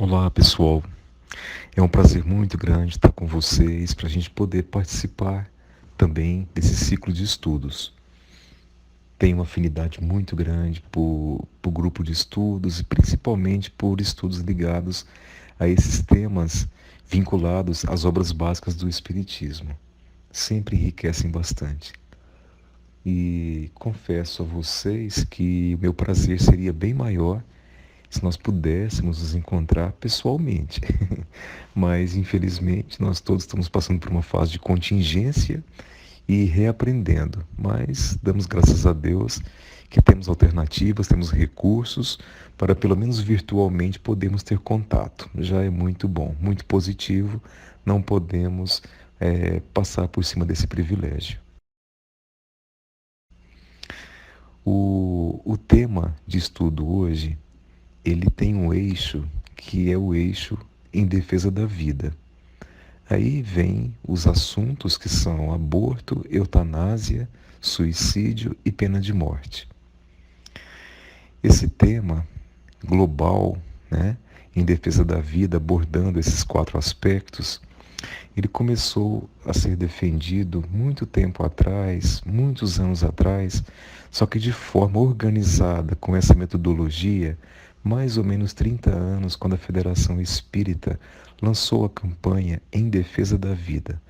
Olá, pessoal. É um prazer muito grande estar com vocês para a gente poder participar também desse ciclo de estudos. Tenho uma afinidade muito grande por grupo de estudos e principalmente por estudos ligados a esses temas vinculados às obras básicas do Espiritismo. Sempre enriquecem bastante. E confesso a vocês que o meu prazer seria bem maior se nós pudéssemos nos encontrar pessoalmente. Mas, infelizmente, nós todos estamos passando por uma fase de contingência e reaprendendo. Mas damos graças a Deus que temos alternativas, temos recursos para, pelo menos virtualmente, podermos ter contato. Já é muito bom, muito positivo. Não podemos passar por cima desse privilégio. O tema de estudo hoje ele tem um eixo que é o eixo em defesa da vida. Aí vem os assuntos que são aborto, eutanásia, suicídio e pena de morte. Esse tema global, né, em defesa da vida, abordando esses 4 aspectos, ele começou a ser defendido muito tempo atrás, muitos anos atrás, só que de forma organizada com essa metodologia, mais ou menos 30 anos, quando a Federação Espírita lançou a campanha Em Defesa da Vida.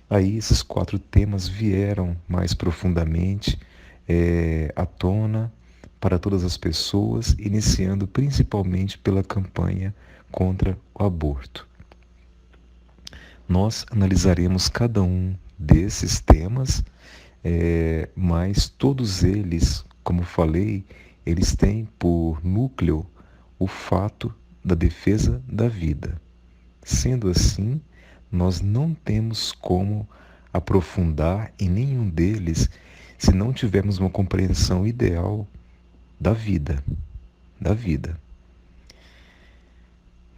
Aí esses 4 temas vieram mais profundamente à tona para todas as pessoas, iniciando principalmente pela campanha contra o aborto. Nós analisaremos cada um desses temas, mas todos eles, como falei, eles têm por núcleo o fato da defesa da vida. Sendo assim, nós não temos como aprofundar em nenhum deles se não tivermos uma compreensão ideal da vida, da vida.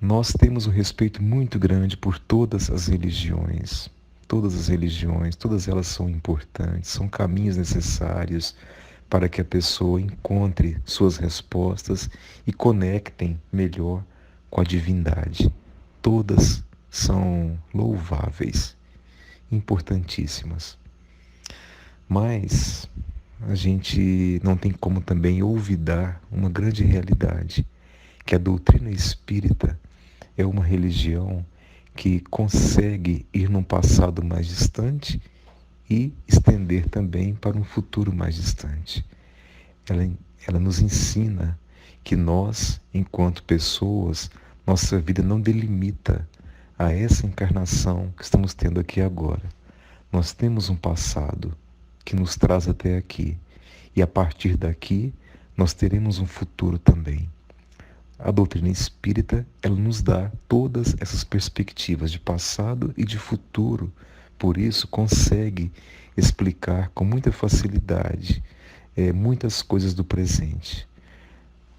Nós temos um respeito muito grande por todas as religiões. Todas as religiões, todas elas são importantes, são caminhos necessários para que a pessoa encontre suas respostas e conectem melhor com a divindade. Todas são louváveis, importantíssimas. Mas a gente não tem como também olvidar uma grande realidade, que a doutrina espírita é uma religião que consegue ir num passado mais distante e estender também para um futuro mais distante. Ela nos ensina que nós, enquanto pessoas, nossa vida não delimita a essa encarnação que estamos tendo aqui agora. Nós temos um passado que nos traz até aqui e a partir daqui nós teremos um futuro também. A doutrina espírita, ela nos dá todas essas perspectivas de passado e de futuro. Por isso, consegue explicar com muita facilidade muitas coisas do presente.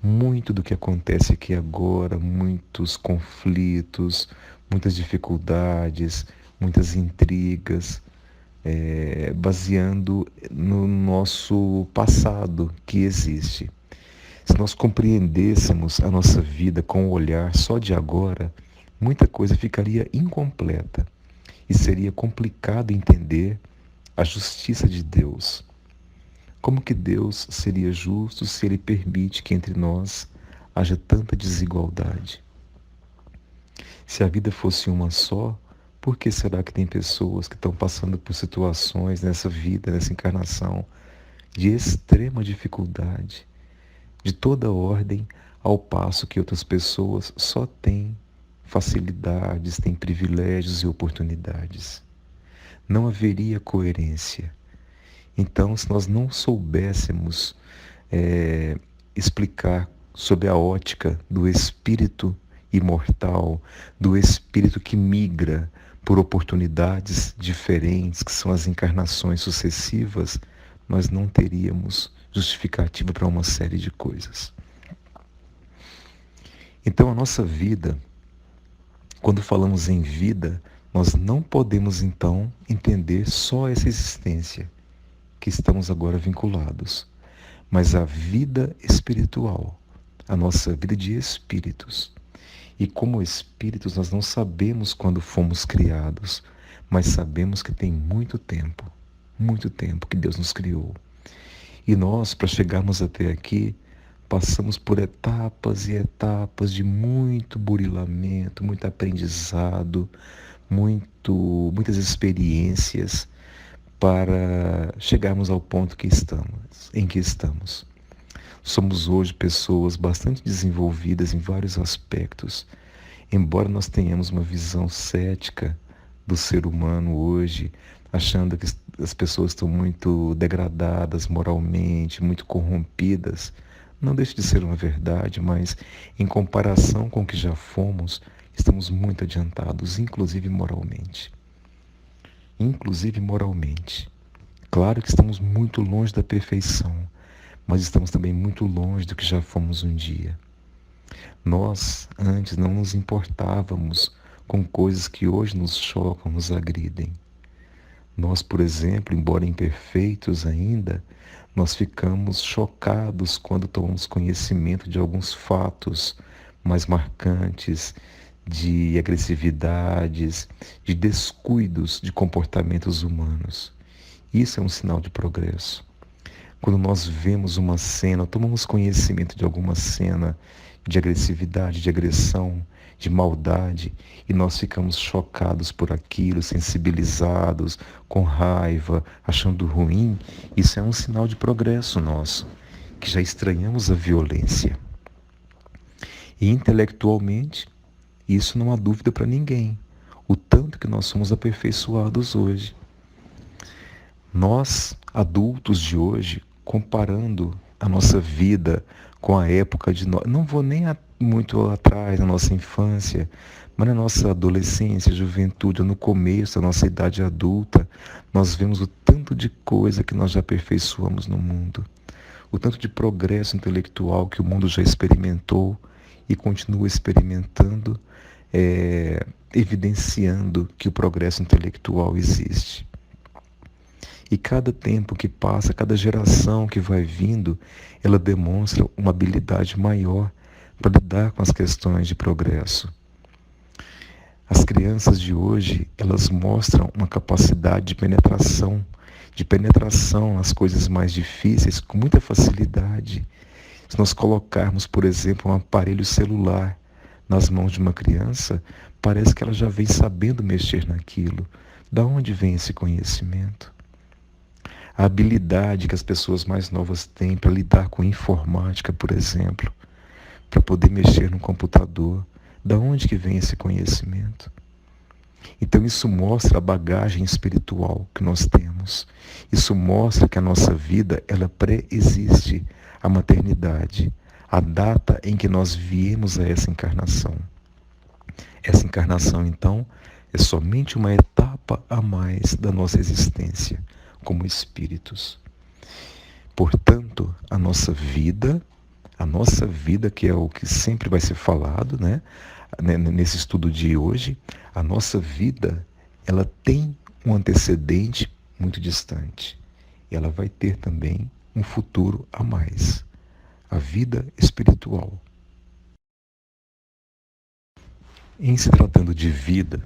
Muito do que acontece aqui agora, muitos conflitos, muitas dificuldades, muitas intrigas, baseando no nosso passado que existe. Se nós compreendêssemos a nossa vida com o olhar só de agora, muita coisa ficaria incompleta e seria complicado entender a justiça de Deus. Como que Deus seria justo se Ele permite que entre nós haja tanta desigualdade? Se a vida fosse uma só, por que será que tem pessoas que estão passando por situações nessa vida, nessa encarnação, de extrema dificuldade? De toda ordem, ao passo que outras pessoas só têm facilidades, têm privilégios e oportunidades. Não haveria coerência. Então, se nós não soubéssemos explicar sob a ótica do espírito imortal, do espírito que migra por oportunidades diferentes, que são as encarnações sucessivas, nós não teríamos justificativa para uma série de coisas. Então, a nossa vida, quando falamos em vida, nós não podemos, então, entender só essa existência que estamos agora vinculados, mas a vida espiritual, a nossa vida de espíritos. E como espíritos, nós não sabemos quando fomos criados, mas sabemos que tem muito tempo que Deus nos criou. E nós, para chegarmos até aqui, passamos por etapas e etapas de muito burilamento, muito aprendizado, muitas experiências para chegarmos ao ponto em que estamos. Somos hoje pessoas bastante desenvolvidas em vários aspectos, embora nós tenhamos uma visão cética do ser humano hoje, achando que as pessoas estão muito degradadas moralmente, muito corrompidas. Não deixa de ser uma verdade, mas em comparação com o que já fomos, estamos muito adiantados, inclusive moralmente. Inclusive moralmente. Claro que estamos muito longe da perfeição, mas estamos também muito longe do que já fomos um dia. Nós, antes, não nos importávamos com coisas que hoje nos chocam, nos agridem. Nós, por exemplo, embora imperfeitos ainda, nós ficamos chocados quando tomamos conhecimento de alguns fatos mais marcantes, de agressividades, de descuidos de comportamentos humanos. Isso é um sinal de progresso. Quando nós vemos uma cena, tomamos conhecimento de alguma cena de agressividade, de agressão, de maldade, e nós ficamos chocados por aquilo, sensibilizados, com raiva, achando ruim, isso é um sinal de progresso nosso, que já estranhamos a violência. E intelectualmente, isso não há dúvida para ninguém, o tanto que nós somos aperfeiçoados hoje. Nós, adultos de hoje, comparando a nossa vida com a época de nós, não vou nem muito atrás, na nossa infância, mas na nossa adolescência, juventude, no começo da nossa idade adulta, nós vemos o tanto de coisa que nós já aperfeiçoamos no mundo, o tanto de progresso intelectual que o mundo já experimentou e continua experimentando, evidenciando que o progresso intelectual existe. E cada tempo que passa, cada geração que vai vindo, ela demonstra uma habilidade maior para lidar com as questões de progresso. As crianças de hoje, elas mostram uma capacidade de penetração nas coisas mais difíceis com muita facilidade. Se nós colocarmos, por exemplo, um aparelho celular nas mãos de uma criança, parece que ela já vem sabendo mexer naquilo. Da onde vem esse conhecimento? A habilidade que as pessoas mais novas têm para lidar com informática, por exemplo, para poder mexer no computador. Da onde que vem esse conhecimento? Então isso mostra a bagagem espiritual que nós temos. Isso mostra que a nossa vida, ela pré-existe a maternidade, a data em que nós viemos a essa encarnação. Essa encarnação, então, é somente uma etapa a mais da nossa existência como espíritos. Portanto, a nossa vida, que é o que sempre vai ser falado, né? Nesse estudo de hoje, a nossa vida, ela tem um antecedente muito distante. E ela vai ter também um futuro a mais. A vida espiritual. Em se tratando de vida,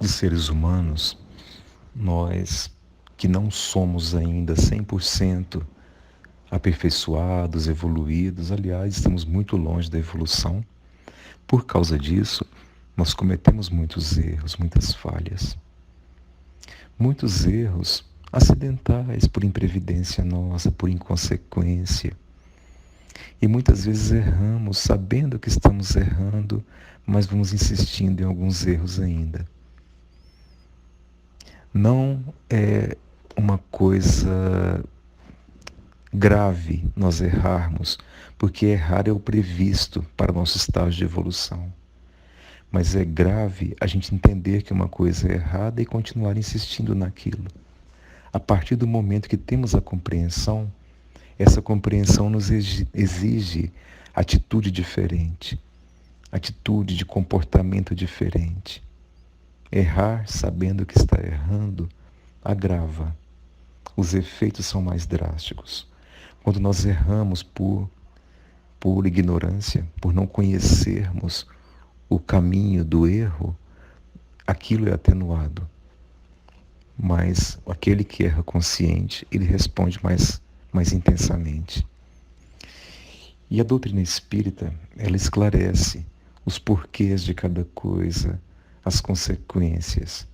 de seres humanos, nós que não somos ainda 100% aperfeiçoados, evoluídos, aliás, estamos muito longe da evolução. Por causa disso, nós cometemos muitos erros, muitas falhas. Muitos erros acidentais, por imprevidência nossa, por inconsequência. E muitas vezes erramos, sabendo que estamos errando, mas vamos insistindo em alguns erros ainda. Não é uma coisa grave nós errarmos, porque errar é o previsto para o nosso estágio de evolução. Mas é grave a gente entender que uma coisa é errada e continuar insistindo naquilo. A partir do momento que temos a compreensão, essa compreensão nos exige atitude diferente, atitude de comportamento diferente. Errar sabendo que está errando agrava. Os efeitos são mais drásticos. Quando nós erramos por ignorância, por não conhecermos o caminho do erro, aquilo é atenuado. Mas aquele que erra consciente, ele responde mais intensamente. E a doutrina espírita, ela esclarece os porquês de cada coisa, as consequências.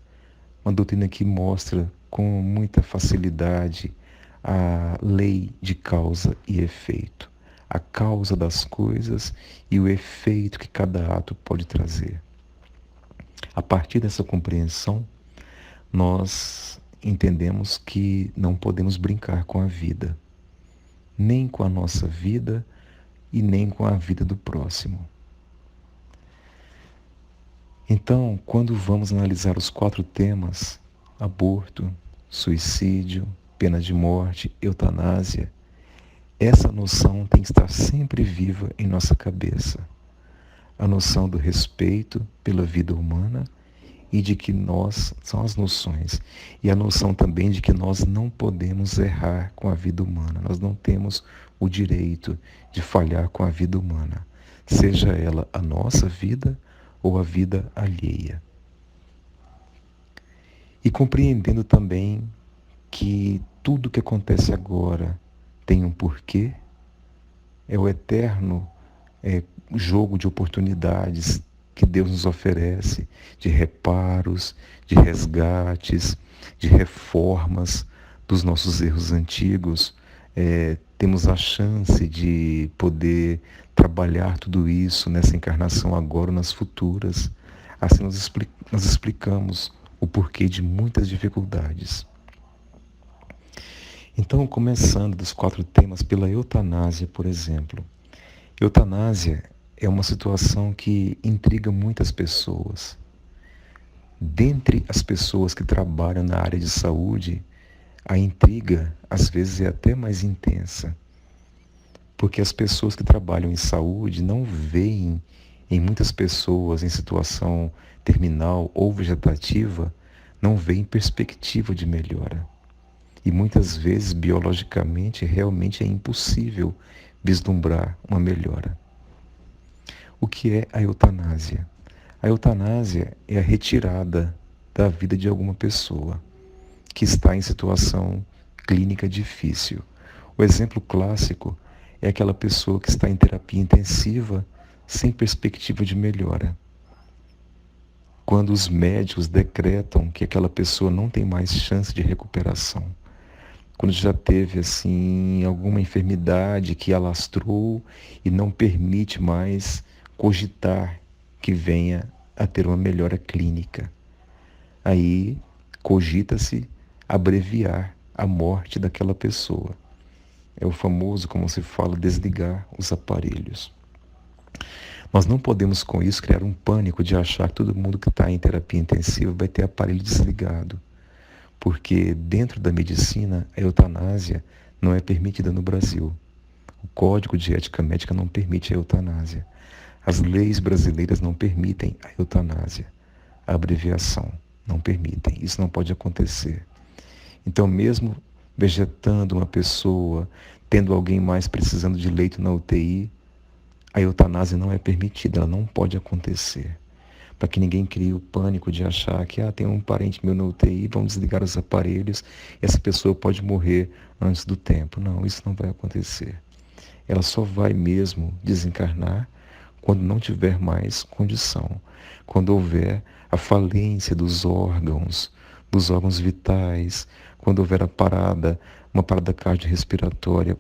Uma doutrina que mostra com muita facilidade a lei de causa e efeito, a causa das coisas e o efeito que cada ato pode trazer. A partir dessa compreensão, nós entendemos que não podemos brincar com a vida, nem com a nossa vida e nem com a vida do próximo. Então, quando vamos analisar os 4 temas, aborto, suicídio, pena de morte, eutanásia, essa noção tem que estar sempre viva em nossa cabeça. A noção do respeito pela vida humana e de que nós, são as noções, e a noção também de que nós não podemos errar com a vida humana, nós não temos o direito de falhar com a vida humana, seja ela a nossa vida ou a vida alheia. E compreendendo também que tudo que acontece agora tem um porquê, é o eterno jogo de oportunidades que Deus nos oferece, de reparos, de resgates, de reformas dos nossos erros antigos. Temos a chance de poder trabalhar tudo isso nessa encarnação agora ou nas futuras. Assim nós explicamos o porquê de muitas dificuldades. Então, começando dos 4 temas pela eutanásia, por exemplo. Eutanásia é uma situação que intriga muitas pessoas. Dentre as pessoas que trabalham na área de saúde, a intriga às vezes é até mais intensa, porque as pessoas que trabalham em saúde não veem em muitas pessoas em situação terminal ou vegetativa, não veem perspectiva de melhora. E muitas vezes, biologicamente, realmente é impossível vislumbrar uma melhora. O que é a eutanásia? A eutanásia é a retirada da vida de alguma pessoa que está em situação clínica difícil. O exemplo clássico é aquela pessoa que está em terapia intensiva sem perspectiva de melhora. Quando os médicos decretam que aquela pessoa não tem mais chance de recuperação. Quando já teve assim alguma enfermidade que alastrou e não permite mais cogitar que venha a ter uma melhora clínica. Aí cogita-se abreviar a morte daquela pessoa. É o famoso, como se fala, desligar os aparelhos. Nós não podemos com isso criar um pânico de achar que todo mundo que está em terapia intensiva vai ter aparelho desligado. Porque dentro da medicina, a eutanásia não é permitida no Brasil. O Código de Ética Médica não permite a eutanásia. As leis brasileiras não permitem a eutanásia. A abreviação não permitem. Isso não pode acontecer. Então, mesmo vegetando uma pessoa, tendo alguém mais precisando de leito na UTI, a eutanásia não é permitida, ela não pode acontecer. Para que ninguém crie o pânico de achar que tem um parente meu na UTI, vamos desligar os aparelhos e essa pessoa pode morrer antes do tempo. Não, isso não vai acontecer. Ela só vai mesmo desencarnar quando não tiver mais condição, quando houver a falência dos órgãos vitais, quando houver uma parada cardiorrespiratória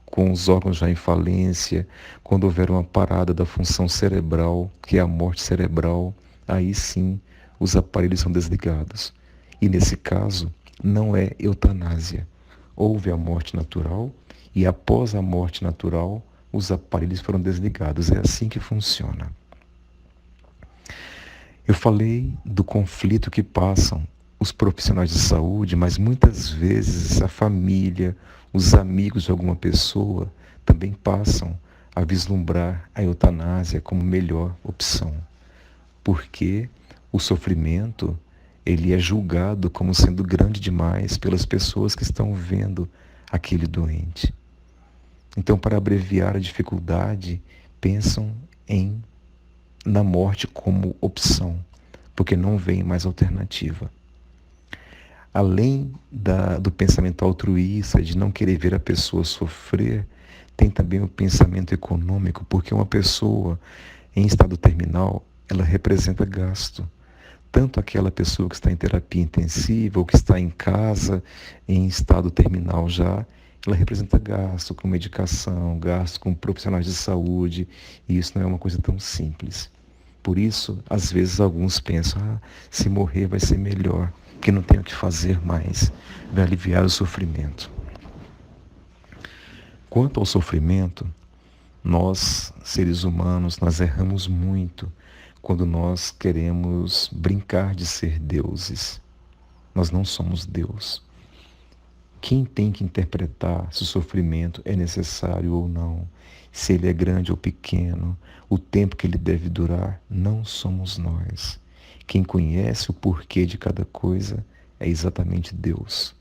com os órgãos já em falência, quando houver uma parada da função cerebral, que é a morte cerebral, aí sim os aparelhos são desligados. E nesse caso, não é eutanásia. Houve a morte natural e após a morte natural, os aparelhos foram desligados. É assim que funciona. Eu falei do conflito que passam os profissionais de saúde, mas muitas vezes a família, os amigos de alguma pessoa também passam a vislumbrar a eutanásia como melhor opção. Porque o sofrimento, ele é julgado como sendo grande demais pelas pessoas que estão vendo aquele doente. Então, para abreviar a dificuldade, pensam em na morte como opção, porque não vem mais alternativa. Além do pensamento altruísta, de não querer ver a pessoa sofrer, tem também o pensamento econômico, porque uma pessoa em estado terminal, ela representa gasto. Tanto aquela pessoa que está em terapia intensiva ou que está em casa em estado terminal já, ela representa gasto com medicação, gasto com profissionais de saúde, e isso não é uma coisa tão simples. Por isso, às vezes alguns pensam, se morrer vai ser melhor, que não tenho o que fazer mais, vai aliviar o sofrimento. Quanto ao sofrimento, nós, seres humanos, nós erramos muito quando nós queremos brincar de ser deuses. Nós não somos Deus. Quem tem que interpretar se o sofrimento é necessário ou não, se ele é grande ou pequeno, o tempo que ele deve durar, não somos nós. Quem conhece o porquê de cada coisa é exatamente Deus.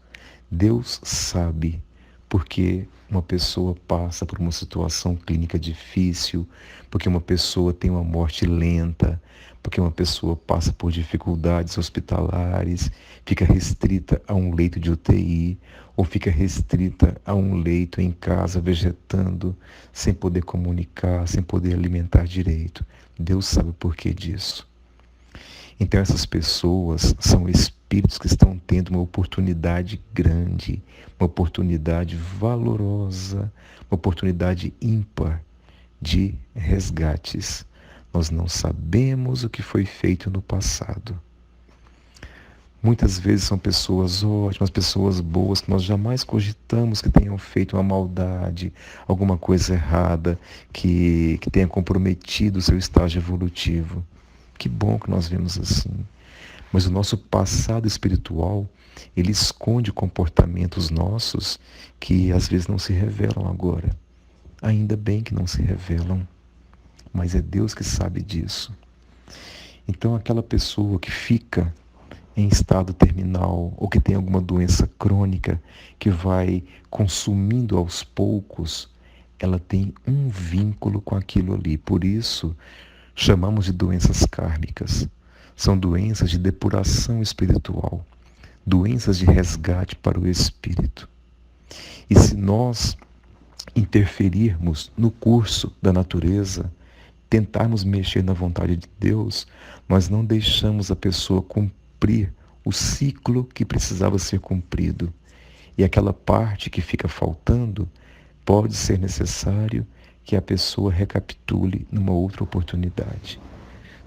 Deus sabe porque uma pessoa passa por uma situação clínica difícil, porque uma pessoa tem uma morte lenta, porque uma pessoa passa por dificuldades hospitalares, fica restrita a um leito de UTI, ou fica restrita a um leito em casa, vegetando, sem poder comunicar, sem poder alimentar direito. Deus sabe o porquê disso. Então essas pessoas são espíritos que estão tendo uma oportunidade grande, uma oportunidade valorosa, uma oportunidade ímpar de resgates. Nós não sabemos o que foi feito no passado. Muitas vezes são pessoas ótimas, pessoas boas, que nós jamais cogitamos que tenham feito uma maldade, alguma coisa errada, que tenha comprometido o seu estágio evolutivo. Que bom que nós vemos assim. Mas o nosso passado espiritual, ele esconde comportamentos nossos que às vezes não se revelam agora. Ainda bem que não se revelam, mas é Deus que sabe disso. Então aquela pessoa que fica em estado terminal ou que tem alguma doença crônica que vai consumindo aos poucos, ela tem um vínculo com aquilo ali. Por isso, chamamos de doenças kármicas. São doenças de depuração espiritual, doenças de resgate para o espírito. E se nós interferirmos no curso da natureza, tentarmos mexer na vontade de Deus, nós não deixamos a pessoa cumprir o ciclo que precisava ser cumprido. E aquela parte que fica faltando, pode ser necessário que a pessoa recapitule numa outra oportunidade.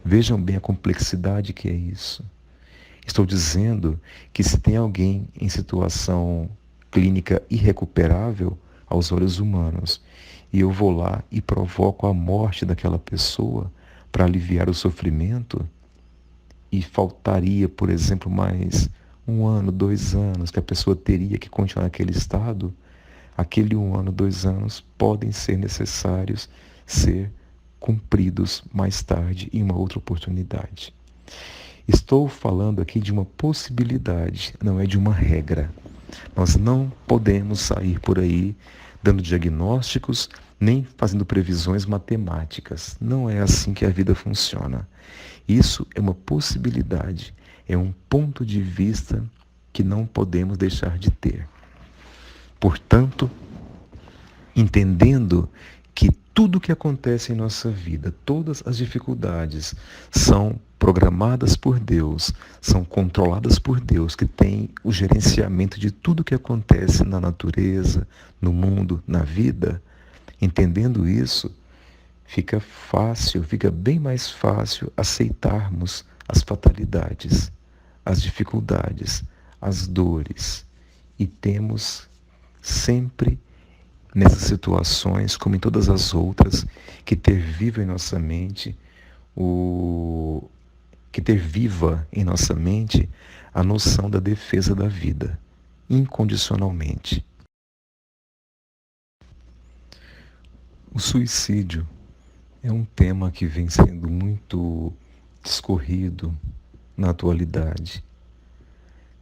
Vejam bem a complexidade que é isso. Estou dizendo que se tem alguém em situação clínica irrecuperável aos olhos humanos, e eu vou lá e provoco a morte daquela pessoa para aliviar o sofrimento, e faltaria, por exemplo, mais 1 ano, 2 anos, que a pessoa teria que continuar naquele estado, aquele 1 ano, 2 anos podem ser necessários ser cumpridos mais tarde em uma outra oportunidade. Estou falando aqui de uma possibilidade, não é de uma regra. Nós não podemos sair por aí dando diagnósticos nem fazendo previsões matemáticas. Não é assim que a vida funciona. Isso é uma possibilidade, é um ponto de vista que não podemos deixar de ter. Portanto, entendendo que tudo o que acontece em nossa vida, todas as dificuldades são programadas por Deus, são controladas por Deus, que tem o gerenciamento de tudo o que acontece na natureza, no mundo, na vida, entendendo isso, fica fácil, fica bem mais fácil aceitarmos as fatalidades, as dificuldades, as dores. E temos sempre nessas situações, como em todas as outras, que ter viva em nossa mente a noção da defesa da vida, incondicionalmente. O suicídio é um tema que vem sendo muito discorrido na atualidade.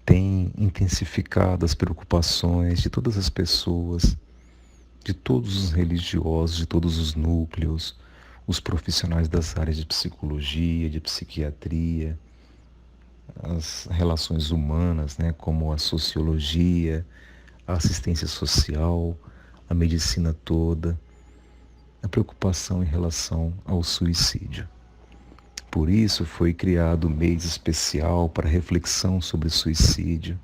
Tem intensificado as preocupações de todas as pessoas, de todos os religiosos, de todos os núcleos, os profissionais das áreas de psicologia, de psiquiatria, as relações humanas, né, como a sociologia, a assistência social, a medicina toda, a preocupação em relação ao suicídio. Por isso foi criado um mês especial para reflexão sobre o suicídio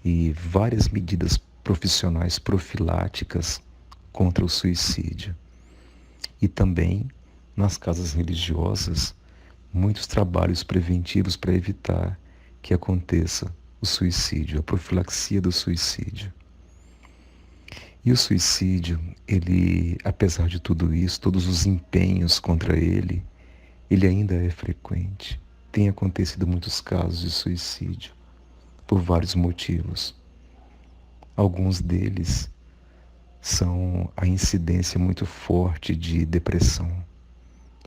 e várias medidas profissionais profiláticas contra o suicídio. E também, nas casas religiosas, muitos trabalhos preventivos para evitar que aconteça o suicídio, a profilaxia do suicídio. E o suicídio, ele, apesar de tudo isso, todos os empenhos contra ele, ele ainda é frequente. Tem acontecido muitos casos de suicídio, por vários motivos. Alguns deles são a incidência muito forte de depressão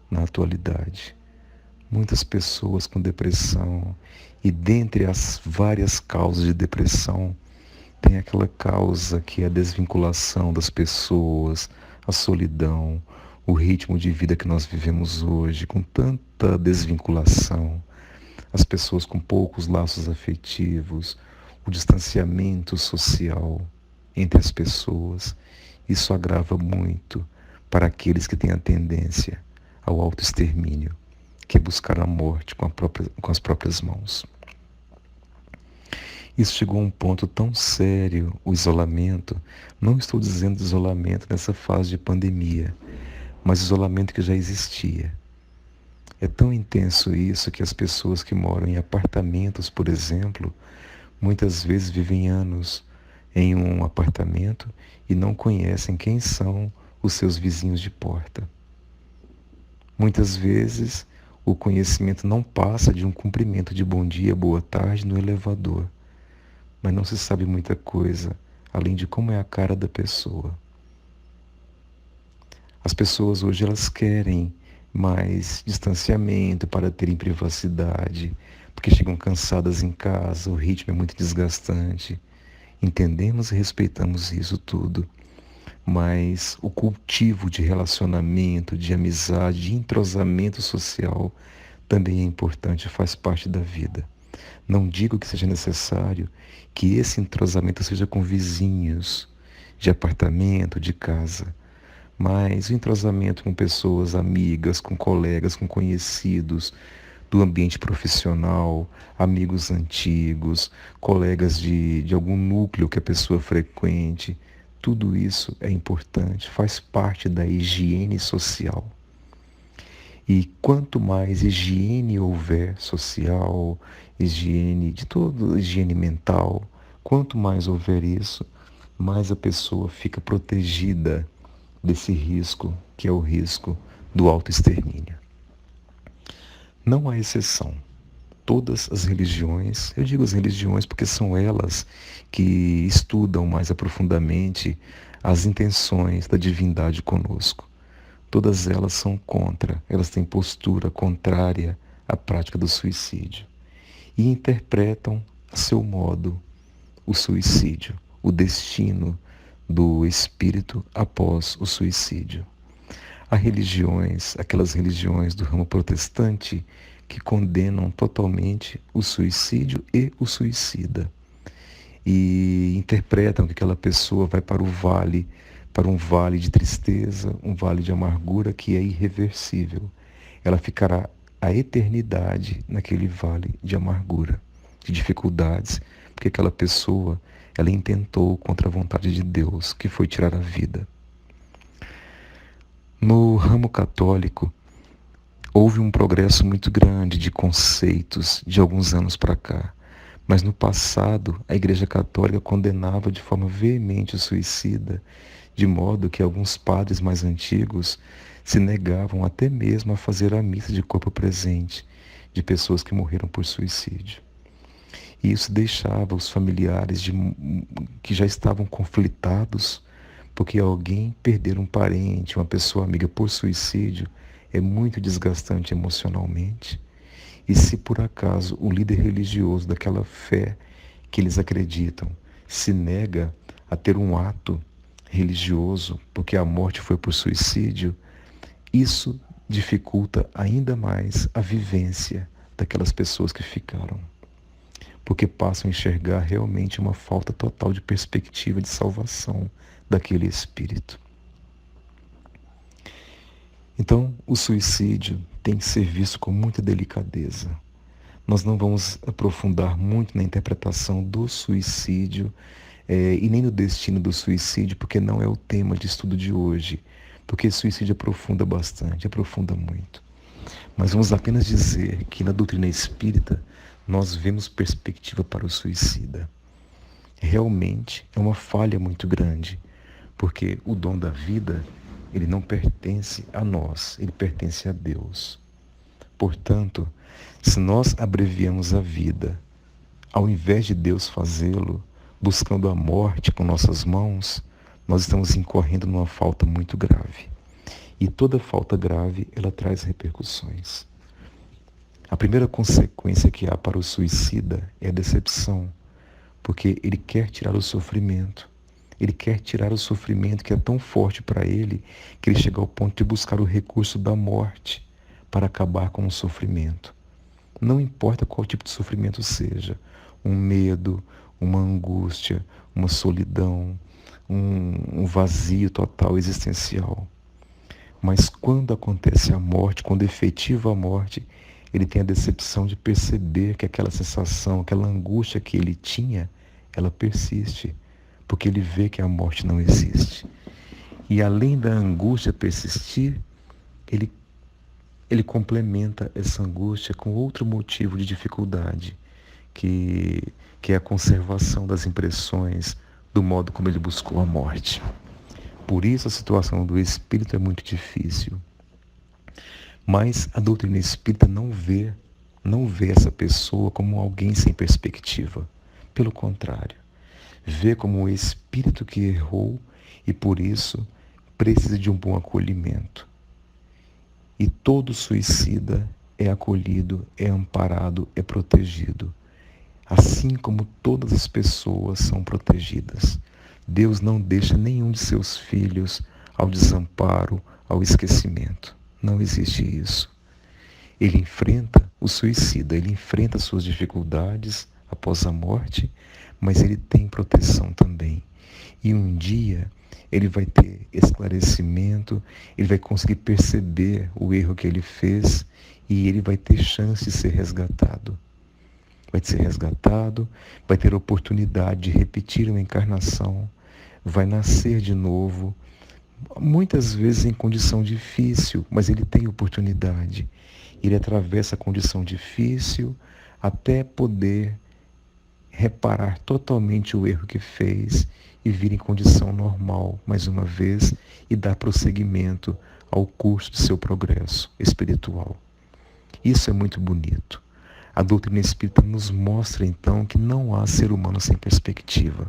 na atualidade. Muitas pessoas com depressão, e dentre as várias causas de depressão, tem aquela causa que é a desvinculação das pessoas, a solidão, o ritmo de vida que nós vivemos hoje, com tanta desvinculação, as pessoas com poucos laços afetivos, o distanciamento social entre as pessoas. Isso agrava muito para aqueles que têm a tendência ao autoextermínio, que é buscar a morte com as próprias mãos. Isso chegou a um ponto tão sério, o isolamento. Não estou dizendo isolamento nessa fase de pandemia, mas isolamento que já existia. É tão intenso isso que as pessoas que moram em apartamentos, por exemplo, muitas vezes vivem anos em um apartamento e não conhecem quem são os seus vizinhos de porta. Muitas vezes o conhecimento não passa de um cumprimento de bom dia, boa tarde no elevador, mas não se sabe muita coisa além de como é a cara da pessoa. As pessoas hoje elas querem mais distanciamento para terem privacidade, porque chegam cansadas em casa, o ritmo é muito desgastante. Entendemos e respeitamos isso tudo, mas o cultivo de relacionamento, de amizade, de entrosamento social também é importante, faz parte da vida. Não digo que seja necessário que esse entrosamento seja com vizinhos de apartamento, de casa, mas o entrosamento com pessoas amigas, com colegas, com conhecidos do ambiente profissional, amigos antigos, colegas de algum núcleo que a pessoa frequente, tudo isso é importante, faz parte da higiene social. E quanto mais higiene houver social, higiene de todo, higiene mental, quanto mais houver isso, mais a pessoa fica protegida desse risco, que é o risco do autoextermínio. Não há exceção. Todas as religiões, eu digo as religiões porque são elas que estudam mais aprofundadamente as intenções da divindade conosco. Todas elas são contra, elas têm postura contrária à prática do suicídio e interpretam a seu modo o suicídio, o destino do espírito após o suicídio. Há religiões, aquelas religiões do ramo protestante, que condenam totalmente o suicídio e o suicida e interpretam que aquela pessoa vai para um vale de tristeza, um vale de amargura que é irreversível. Ela ficará a eternidade naquele vale de amargura, de dificuldades, porque aquela pessoa, ela intentou contra a vontade de Deus, que foi tirar a vida. No ramo católico, houve um progresso muito grande de conceitos de alguns anos para cá. Mas no passado, a Igreja Católica condenava de forma veemente o suicida, de modo que alguns padres mais antigos se negavam até mesmo a fazer a missa de corpo presente de pessoas que morreram por suicídio. E isso deixava os familiares que já estavam conflitados, porque alguém perder um parente, uma pessoa amiga por suicídio, é muito desgastante emocionalmente. E se por acaso o líder religioso daquela fé que eles acreditam se nega a ter um ato religioso, porque a morte foi por suicídio, isso dificulta ainda mais a vivência daquelas pessoas que ficaram, porque passam a enxergar realmente uma falta total de perspectiva de salvação daquele espírito. Então, o suicídio tem que ser visto com muita delicadeza. Nós não vamos aprofundar muito na interpretação do suicídio e nem no destino do suicídio, porque não é o tema de estudo de hoje, porque suicídio aprofunda bastante, aprofunda muito. Mas vamos apenas dizer que na doutrina espírita nós vemos perspectiva para o suicida. Realmente é uma falha muito grande, porque o dom da vida, ele não pertence a nós, ele pertence a Deus. Portanto, se nós abreviamos a vida, ao invés de Deus fazê-lo, buscando a morte com nossas mãos, nós estamos incorrendo numa falta muito grave. E toda falta grave, ela traz repercussões. A primeira consequência que há para o suicida é a decepção, porque ele quer tirar o sofrimento. Ele quer tirar o sofrimento que é tão forte para ele, que ele chega ao ponto de buscar o recurso da morte para acabar com o sofrimento. Não importa qual tipo de sofrimento seja, um medo, uma angústia, uma solidão, um vazio total existencial. Mas quando acontece a morte, quando efetiva a morte, ele tem a decepção de perceber que aquela sensação, aquela angústia que ele tinha, ela persiste, porque ele vê que a morte não existe. E além da angústia persistir, ele complementa essa angústia com outro motivo de dificuldade, que é a conservação das impressões do modo como ele buscou a morte. Por isso a situação do espírito é muito difícil. Mas a doutrina espírita não vê essa pessoa como alguém sem perspectiva. Pelo contrário, vê como um espírito que errou e por isso precisa de um bom acolhimento. E todo suicida é acolhido, é amparado, é protegido. Assim como todas as pessoas são protegidas. Deus não deixa nenhum de seus filhos ao desamparo, ao esquecimento. Não existe isso. Ele enfrenta o suicida, ele enfrenta suas dificuldades após a morte, mas ele tem proteção também. E um dia ele vai ter esclarecimento, ele vai conseguir perceber o erro que ele fez e ele vai ter chance de ser resgatado. Vai ser resgatado, vai ter oportunidade de repetir uma encarnação, vai nascer de novo, muitas vezes em condição difícil, mas ele tem oportunidade. Ele atravessa a condição difícil até poder reparar totalmente o erro que fez e vir em condição normal, mais uma vez, e dar prosseguimento ao curso de seu progresso espiritual. Isso é muito bonito. A doutrina espírita nos mostra, então, que não há ser humano sem perspectiva.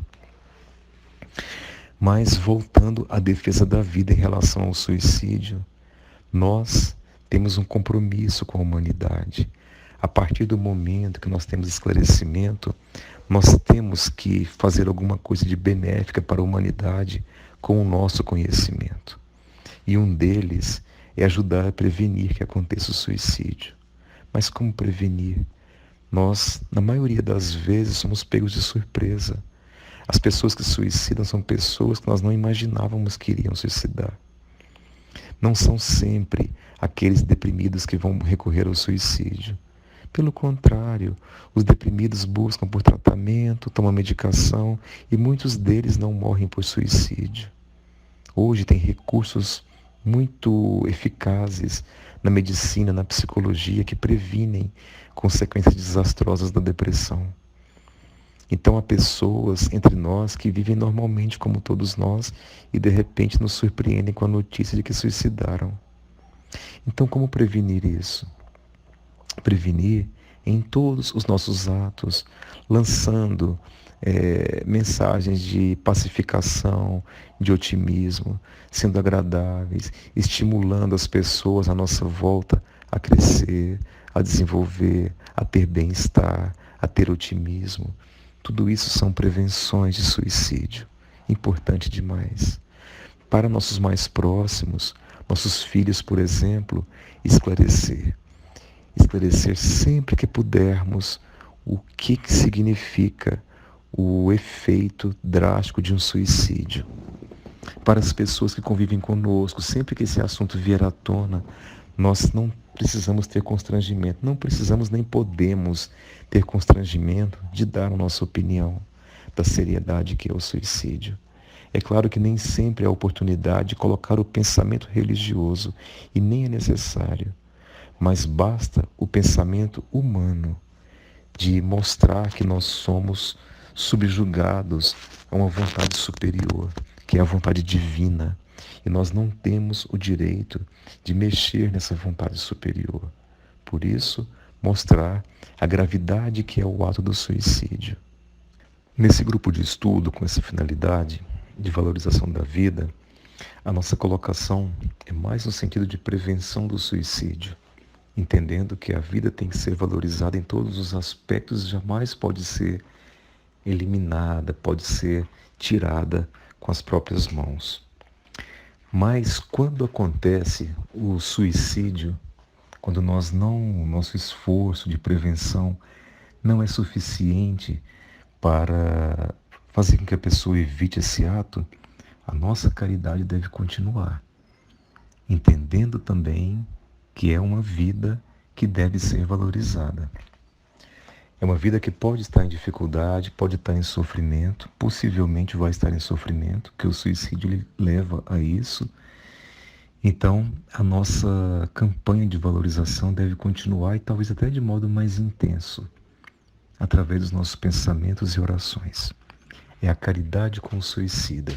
Mas, voltando à defesa da vida em relação ao suicídio, nós temos um compromisso com a humanidade. A partir do momento que nós temos esclarecimento, nós temos que fazer alguma coisa de benéfica para a humanidade com o nosso conhecimento. E um deles é ajudar a prevenir que aconteça o suicídio. Mas como prevenir? Nós, na maioria das vezes, somos pegos de surpresa. As pessoas que suicidam são pessoas que nós não imaginávamos que iriam suicidar. Não são sempre aqueles deprimidos que vão recorrer ao suicídio. Pelo contrário, os deprimidos buscam por tratamento, tomam medicação e muitos deles não morrem por suicídio. Hoje tem recursos muito eficazes na medicina, na psicologia, que previnem consequências desastrosas da depressão. Então há pessoas entre nós que vivem normalmente como todos nós e de repente nos surpreendem com a notícia de que suicidaram. Então como prevenir isso? Prevenir em todos os nossos atos, lançando mensagens de pacificação, de otimismo, sendo agradáveis, estimulando as pessoas à nossa volta a crescer, a desenvolver, a ter bem-estar, a ter otimismo. Tudo isso são prevenções de suicídio. Importante demais. Para nossos mais próximos, nossos filhos, por exemplo, esclarecer. Esclarecer sempre que pudermos o que significa o efeito drástico de um suicídio. Para as pessoas que convivem conosco, sempre que esse assunto vier à tona, nós não precisamos ter constrangimento, não precisamos nem podemos ter constrangimento de dar a nossa opinião da seriedade que é o suicídio. É claro que nem sempre há oportunidade de colocar o pensamento religioso e nem é necessário, mas basta o pensamento humano de mostrar que nós somos subjugados a uma vontade superior, que é a vontade divina, e nós não temos o direito de mexer nessa vontade superior. Por isso, mostrar a gravidade que é o ato do suicídio. Nesse grupo de estudo, com essa finalidade de valorização da vida, a nossa colocação é mais no sentido de prevenção do suicídio, entendendo que a vida tem que ser valorizada em todos os aspectos, jamais pode ser eliminada, pode ser tirada com as próprias mãos. Mas quando acontece o suicídio, quando nosso esforço de prevenção não é suficiente para fazer com que a pessoa evite esse ato, a nossa caridade deve continuar, entendendo também que é uma vida que deve ser valorizada. É uma vida que pode estar em dificuldade, pode estar em sofrimento, possivelmente vai estar em sofrimento, que o suicídio leva a isso. Então, a nossa campanha de valorização deve continuar e talvez até de modo mais intenso, através dos nossos pensamentos e orações. É a caridade com o suicida.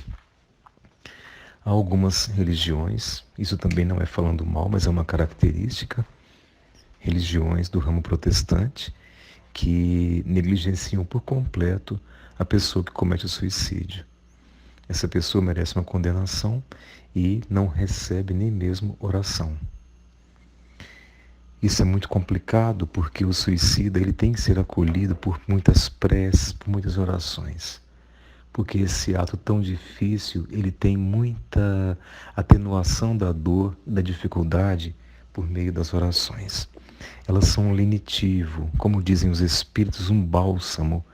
Há algumas religiões, isso também não é falando mal, mas é uma característica, religiões do ramo protestante, que negligenciam por completo a pessoa que comete o suicídio. Essa pessoa merece uma condenação e não recebe nem mesmo oração. Isso é muito complicado porque o suicida ele tem que ser acolhido por muitas preces, por muitas orações. Porque esse ato tão difícil, ele tem muita atenuação da dor, da dificuldade por meio das orações. Elas são um lenitivo, como dizem os espíritos, um bálsamo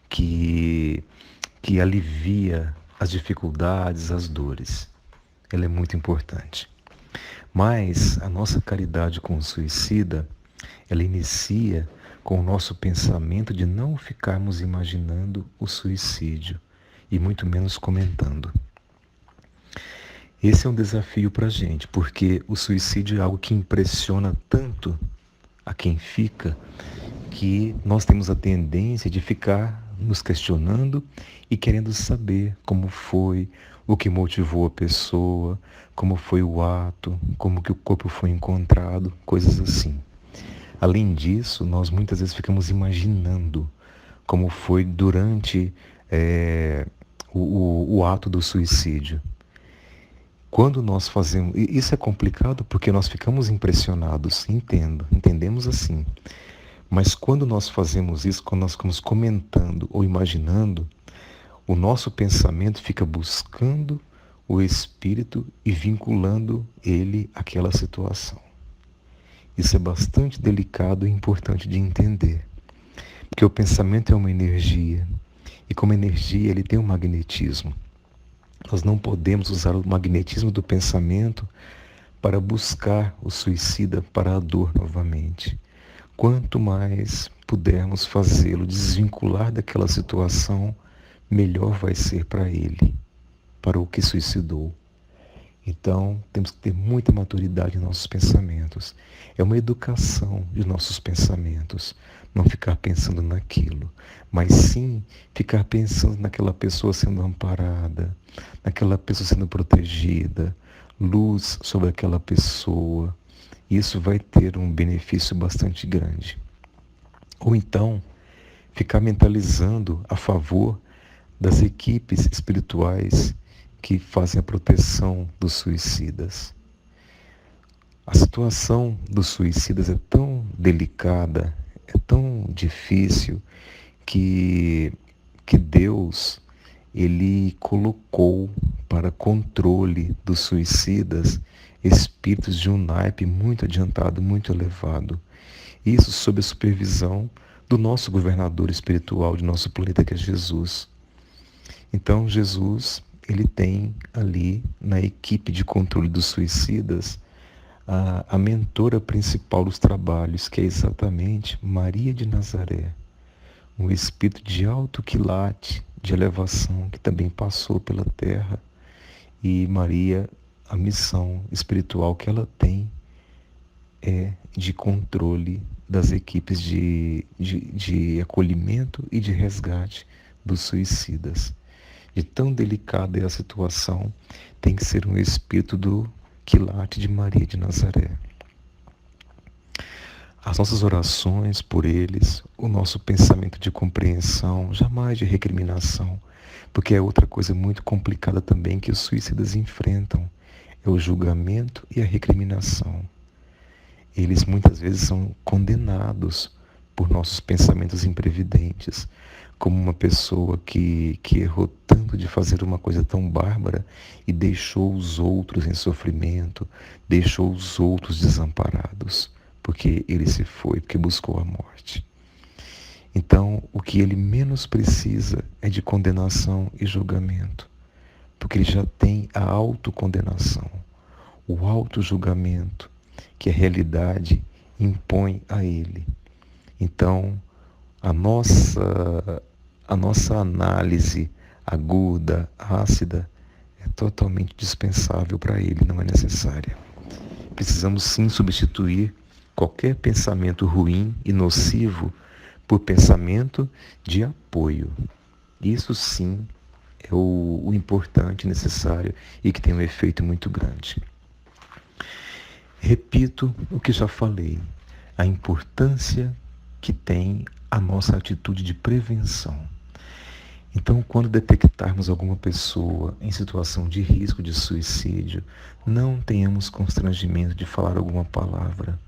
que alivia as dificuldades, as dores. Ela é muito importante. Mas a nossa caridade com o suicida, ela inicia com o nosso pensamento de não ficarmos imaginando o suicídio e muito menos comentando. Esse é um desafio para a gente, porque o suicídio é algo que impressiona tanto a quem fica, que nós temos a tendência de ficar nos questionando e querendo saber como foi, o que motivou a pessoa, como foi o ato, como que o corpo foi encontrado, coisas assim. Além disso, nós muitas vezes ficamos imaginando como foi durante o ato do suicídio. Quando nós fazemos... Isso é complicado porque nós ficamos impressionados, entendemos assim. Mas quando nós fazemos isso, quando nós ficamos comentando ou imaginando, o nosso pensamento fica buscando o espírito e vinculando ele àquela situação. Isso é bastante delicado e importante de entender. Porque o pensamento é uma energia. E como energia, ele tem um magnetismo. Nós não podemos usar o magnetismo do pensamento para buscar o suicida para a dor novamente. Quanto mais pudermos fazê-lo desvincular daquela situação, melhor vai ser para ele, para o que suicidou. Então, temos que ter muita maturidade em nossos pensamentos. É uma educação de nossos pensamentos. Não ficar pensando naquilo, mas sim ficar pensando naquela pessoa sendo amparada, naquela pessoa sendo protegida, luz sobre aquela pessoa. Isso vai ter um benefício bastante grande. Ou então, ficar mentalizando a favor das equipes espirituais que fazem a proteção dos suicidas. A situação dos suicidas é tão delicada, é tão difícil, que Deus, ele colocou para controle dos suicidas espíritos de um naipe muito adiantado, muito elevado. Isso sob a supervisão do nosso governador espiritual de nosso planeta, que é Jesus. Então, Jesus, ele tem ali na equipe de controle dos suicidas a mentora principal dos trabalhos, que é exatamente Maria de Nazaré, um espírito de alto quilate, de elevação, que também passou pela terra. E Maria, a missão espiritual que ela tem é de controle das equipes de acolhimento e de resgate dos suicidas. De tão delicada é a situação, tem que ser um espírito do quilate de Maria de Nazaré. As nossas orações por eles, o nosso pensamento de compreensão, jamais de recriminação, porque é outra coisa muito complicada também que os suicidas enfrentam, é o julgamento e a recriminação. Eles muitas vezes são condenados por nossos pensamentos imprevidentes, como uma pessoa que errou tanto de fazer uma coisa tão bárbara e deixou os outros em sofrimento, deixou os outros desamparados, porque ele se foi, porque buscou a morte. Então, o que ele menos precisa é de condenação e julgamento, porque ele já tem a autocondenação, o autojulgamento que a realidade impõe a ele. Então, a nossa análise aguda, ácida, é totalmente dispensável para ele, não é necessária. Precisamos sim substituir qualquer pensamento ruim e nocivo por pensamento de apoio. Isso sim é o importante, necessário e que tem um efeito muito grande. Repito o que já falei, a importância que tem a nossa atitude de prevenção. Então, quando detectarmos alguma pessoa em situação de risco de suicídio, não tenhamos constrangimento de falar alguma palavra.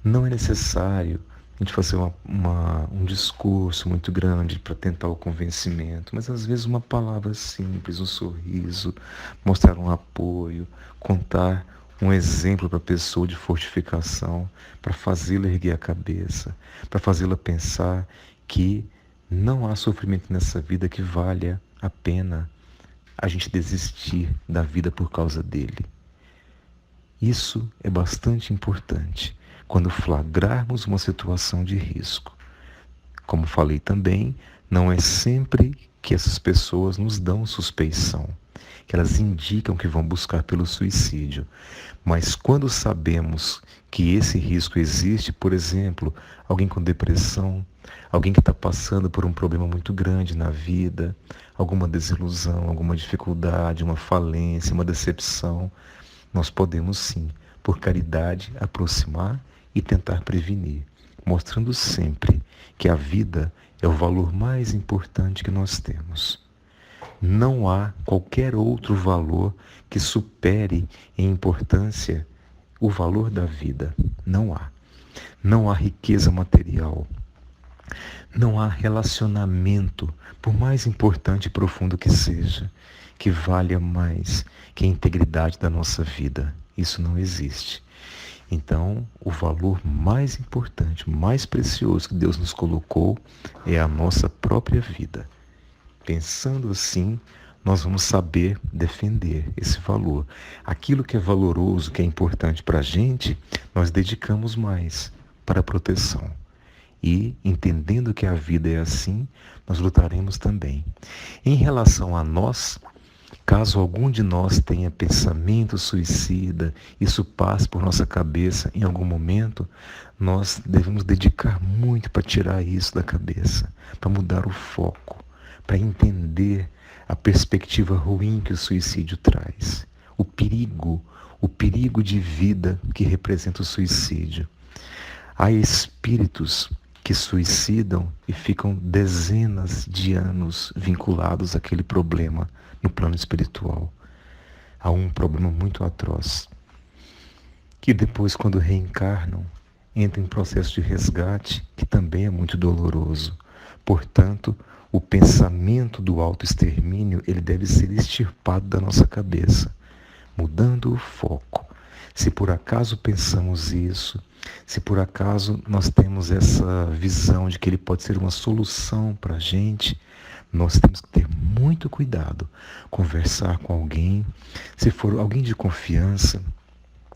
Não é necessário a gente fazer um discurso muito grande para tentar o convencimento, mas às vezes uma palavra simples, um sorriso, mostrar um apoio, contar um exemplo para a pessoa de fortificação, para fazê-la erguer a cabeça, para fazê-la pensar que não há sofrimento nessa vida que valha a pena a gente desistir da vida por causa dele. Isso é bastante importante quando flagrarmos uma situação de risco. Como falei também, não é sempre que essas pessoas nos dão suspeição, que elas indicam que vão buscar pelo suicídio. Mas quando sabemos que esse risco existe, por exemplo, alguém com depressão, alguém que está passando por um problema muito grande na vida, alguma desilusão, alguma dificuldade, uma falência, uma decepção, nós podemos sim, por caridade, aproximar e tentar prevenir, mostrando sempre que a vida é o valor mais importante que nós temos. Não há qualquer outro valor que supere em importância o valor da vida. Não há. Não há riqueza material. Não há relacionamento, por mais importante e profundo que seja, que valha mais que a integridade da nossa vida. Isso não existe. Então, o valor mais importante, mais precioso que Deus nos colocou é a nossa própria vida. Pensando assim, nós vamos saber defender esse valor. Aquilo que é valoroso, que é importante para a gente, nós dedicamos mais para a proteção. E, entendendo que a vida é assim, nós lutaremos também. Em relação a nós, caso algum de nós tenha pensamento suicida, isso passe por nossa cabeça em algum momento, nós devemos dedicar muito para tirar isso da cabeça, para mudar o foco, para entender a perspectiva ruim que o suicídio traz, o perigo de vida que representa o suicídio. Há espíritos que suicidam e ficam dezenas de anos vinculados àquele problema no plano espiritual. Há um problema muito atroz, que depois, quando reencarnam, entram em processo de resgate, que também é muito doloroso. Portanto, o pensamento do autoextermínio, ele deve ser extirpado da nossa cabeça, mudando o foco. Se por acaso pensamos isso, se por acaso nós temos essa visão de que ele pode ser uma solução para a gente, nós temos que ter muito cuidado, conversar com alguém, se for alguém de confiança,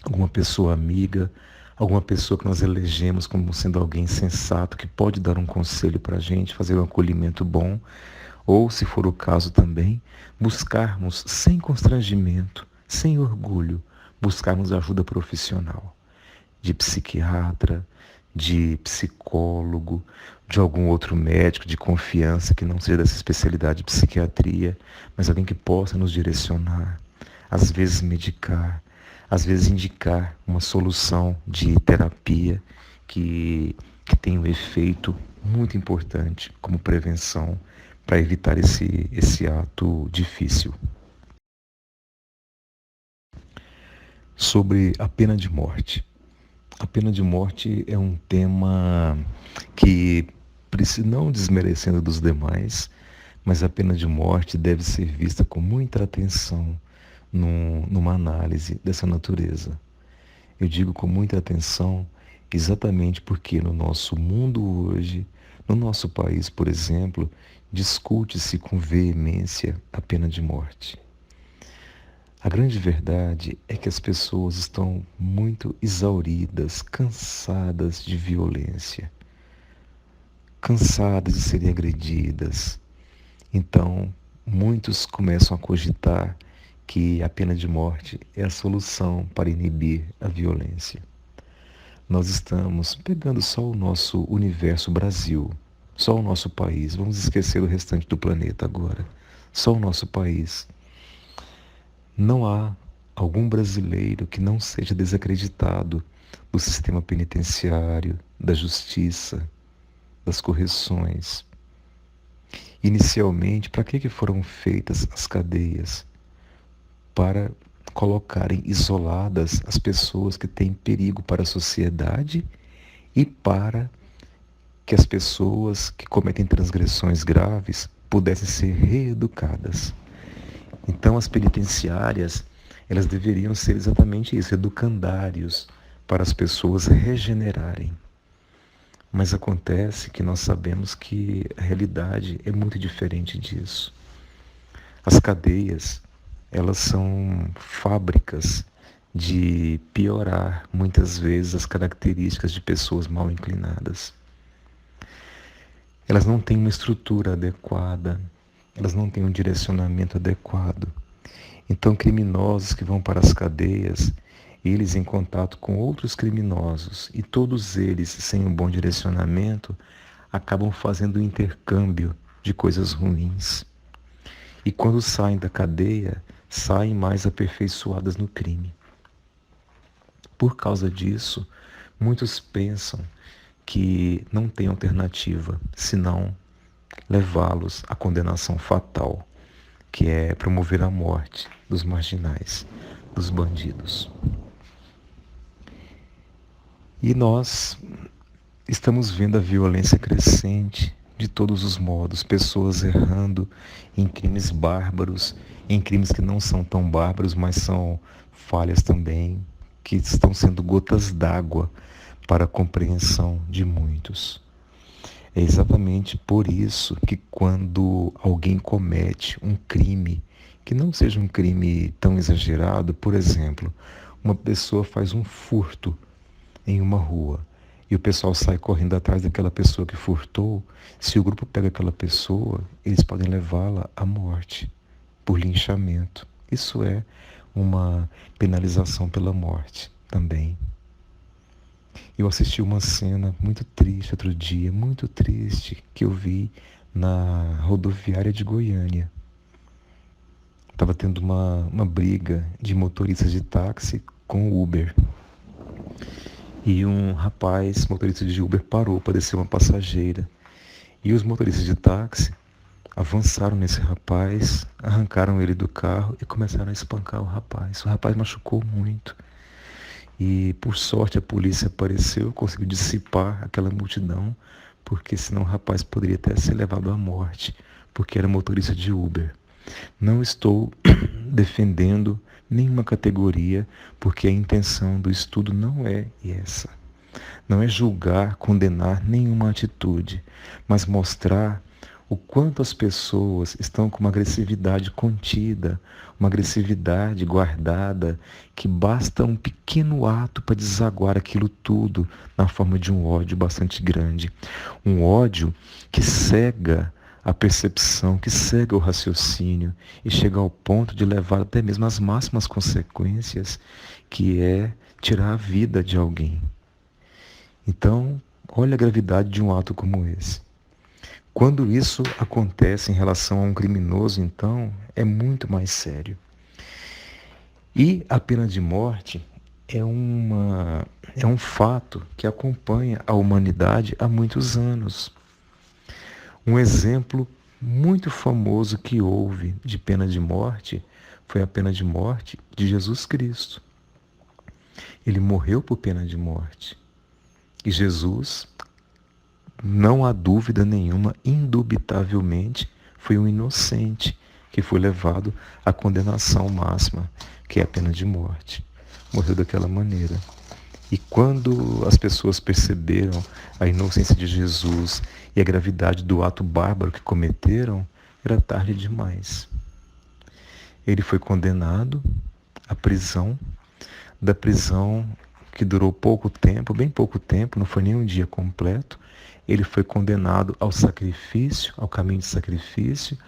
alguma pessoa amiga, alguma pessoa que nós elegemos como sendo alguém sensato, que pode dar um conselho para a gente, fazer um acolhimento bom, ou, se for o caso também, buscarmos sem constrangimento, sem orgulho, buscarmos ajuda profissional, de psiquiatra, de psicólogo, de algum outro médico de confiança que não seja dessa especialidade de psiquiatria, mas alguém que possa nos direcionar, às vezes medicar, às vezes indicar uma solução de terapia que tem um efeito muito importante como prevenção para evitar esse ato difícil. Sobre a pena de morte. A pena de morte é um tema que, não desmerecendo dos demais, mas a pena de morte deve ser vista com muita atenção numa análise dessa natureza. Eu digo com muita atenção exatamente porque no nosso mundo hoje, no nosso país, por exemplo, discute-se com veemência a pena de morte. A grande verdade é que as pessoas estão muito exauridas, cansadas de violência, cansadas de serem agredidas. Então, muitos começam a cogitar que a pena de morte é a solução para inibir a violência. Nós estamos pegando só o nosso universo Brasil, só o nosso país. Vamos esquecer o restante do planeta agora. Só o nosso país. Não há algum brasileiro que não seja desacreditado do sistema penitenciário, da justiça, das correções. Inicialmente, para que foram feitas as cadeias? Para colocarem isoladas as pessoas que têm perigo para a sociedade e para que as pessoas que cometem transgressões graves pudessem ser reeducadas. Então, as penitenciárias, elas deveriam ser exatamente isso, educandários para as pessoas regenerarem. Mas acontece que nós sabemos que a realidade é muito diferente disso. As cadeias, elas são fábricas de piorar, muitas vezes, as características de pessoas mal inclinadas. Elas não têm uma estrutura adequada, elas não têm um direcionamento adequado. Então, criminosos que vão para as cadeias, eles em contato com outros criminosos, e todos eles, sem um bom direcionamento, acabam fazendo um intercâmbio de coisas ruins. E quando saem da cadeia, saem mais aperfeiçoadas no crime. Por causa disso, muitos pensam que não tem alternativa, senão levá-los à condenação fatal, que é promover a morte dos marginais, dos bandidos. E nós estamos vendo a violência crescente de todos os modos, pessoas errando em crimes bárbaros, em crimes que não são tão bárbaros, mas são falhas também, que estão sendo gotas d'água para a compreensão de muitos. É exatamente por isso que quando alguém comete um crime, que não seja um crime tão exagerado, por exemplo, uma pessoa faz um furto em uma rua e o pessoal sai correndo atrás daquela pessoa que furtou, se o grupo pega aquela pessoa, eles podem levá-la à morte por linchamento. Isso é uma penalização pela morte também. Eu assisti uma cena muito triste outro dia, muito triste, que eu vi na rodoviária de Goiânia. Estava tendo uma briga de motoristas de táxi com Uber. E um rapaz, motorista de Uber, parou para descer uma passageira. E os motoristas de táxi avançaram nesse rapaz, arrancaram ele do carro e começaram a espancar o rapaz. O rapaz machucou muito. E, por sorte, a polícia apareceu, conseguiu dissipar aquela multidão, porque senão o rapaz poderia até ser levado à morte, porque era motorista de Uber. Não estou defendendo nenhuma categoria, porque a intenção do estudo não é essa. Não é julgar, condenar nenhuma atitude, mas mostrar o quanto as pessoas estão com uma agressividade contida, uma agressividade guardada, que basta um pequeno ato para desaguar aquilo tudo na forma de um ódio bastante grande. Um ódio que cega a percepção, que cega o raciocínio e chega ao ponto de levar até mesmo às máximas consequências, que é tirar a vida de alguém. Então, olha a gravidade de um ato como esse. Quando isso acontece em relação a um criminoso, então, é muito mais sério. E a pena de morte é um fato que acompanha a humanidade há muitos anos. Um exemplo muito famoso que houve de pena de morte foi a pena de morte de Jesus Cristo. Ele morreu por pena de morte. E Jesus, não há dúvida nenhuma, indubitavelmente, foi um inocente que foi levado à condenação máxima, que é a pena de morte. Morreu daquela maneira. E quando as pessoas perceberam a inocência de Jesus e a gravidade do ato bárbaro que cometeram, era tarde demais. Ele foi condenado à prisão, da prisão que durou pouco tempo, bem pouco tempo, não foi nem um dia completo. Ele foi condenado ao sacrifício, ao caminho de sacrifício,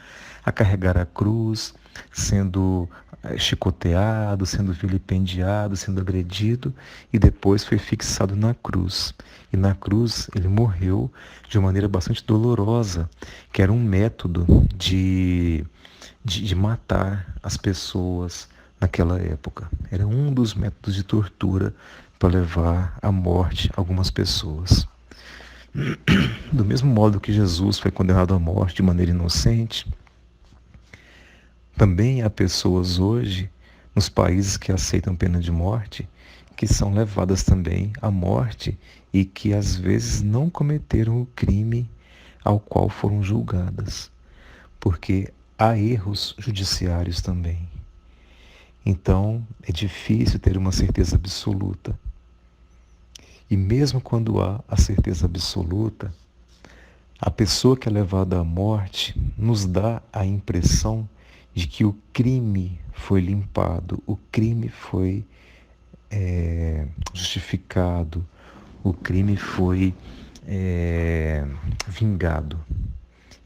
a carregar a cruz, sendo chicoteado, sendo vilipendiado, sendo agredido, e depois foi fixado na cruz. E na cruz ele morreu de uma maneira bastante dolorosa, que era um método de matar as pessoas naquela época. Era um dos métodos de tortura para levar à morte algumas pessoas. Do mesmo modo que Jesus foi condenado à morte de maneira inocente, também há pessoas hoje, nos países que aceitam pena de morte, que são levadas também à morte e que às vezes não cometeram o crime ao qual foram julgadas, porque há erros judiciários também. Então, é difícil ter uma certeza absoluta. E mesmo quando há a certeza absoluta, a pessoa que é levada à morte nos dá a impressão de que o crime foi limpado, o crime foi justificado, o crime foi vingado.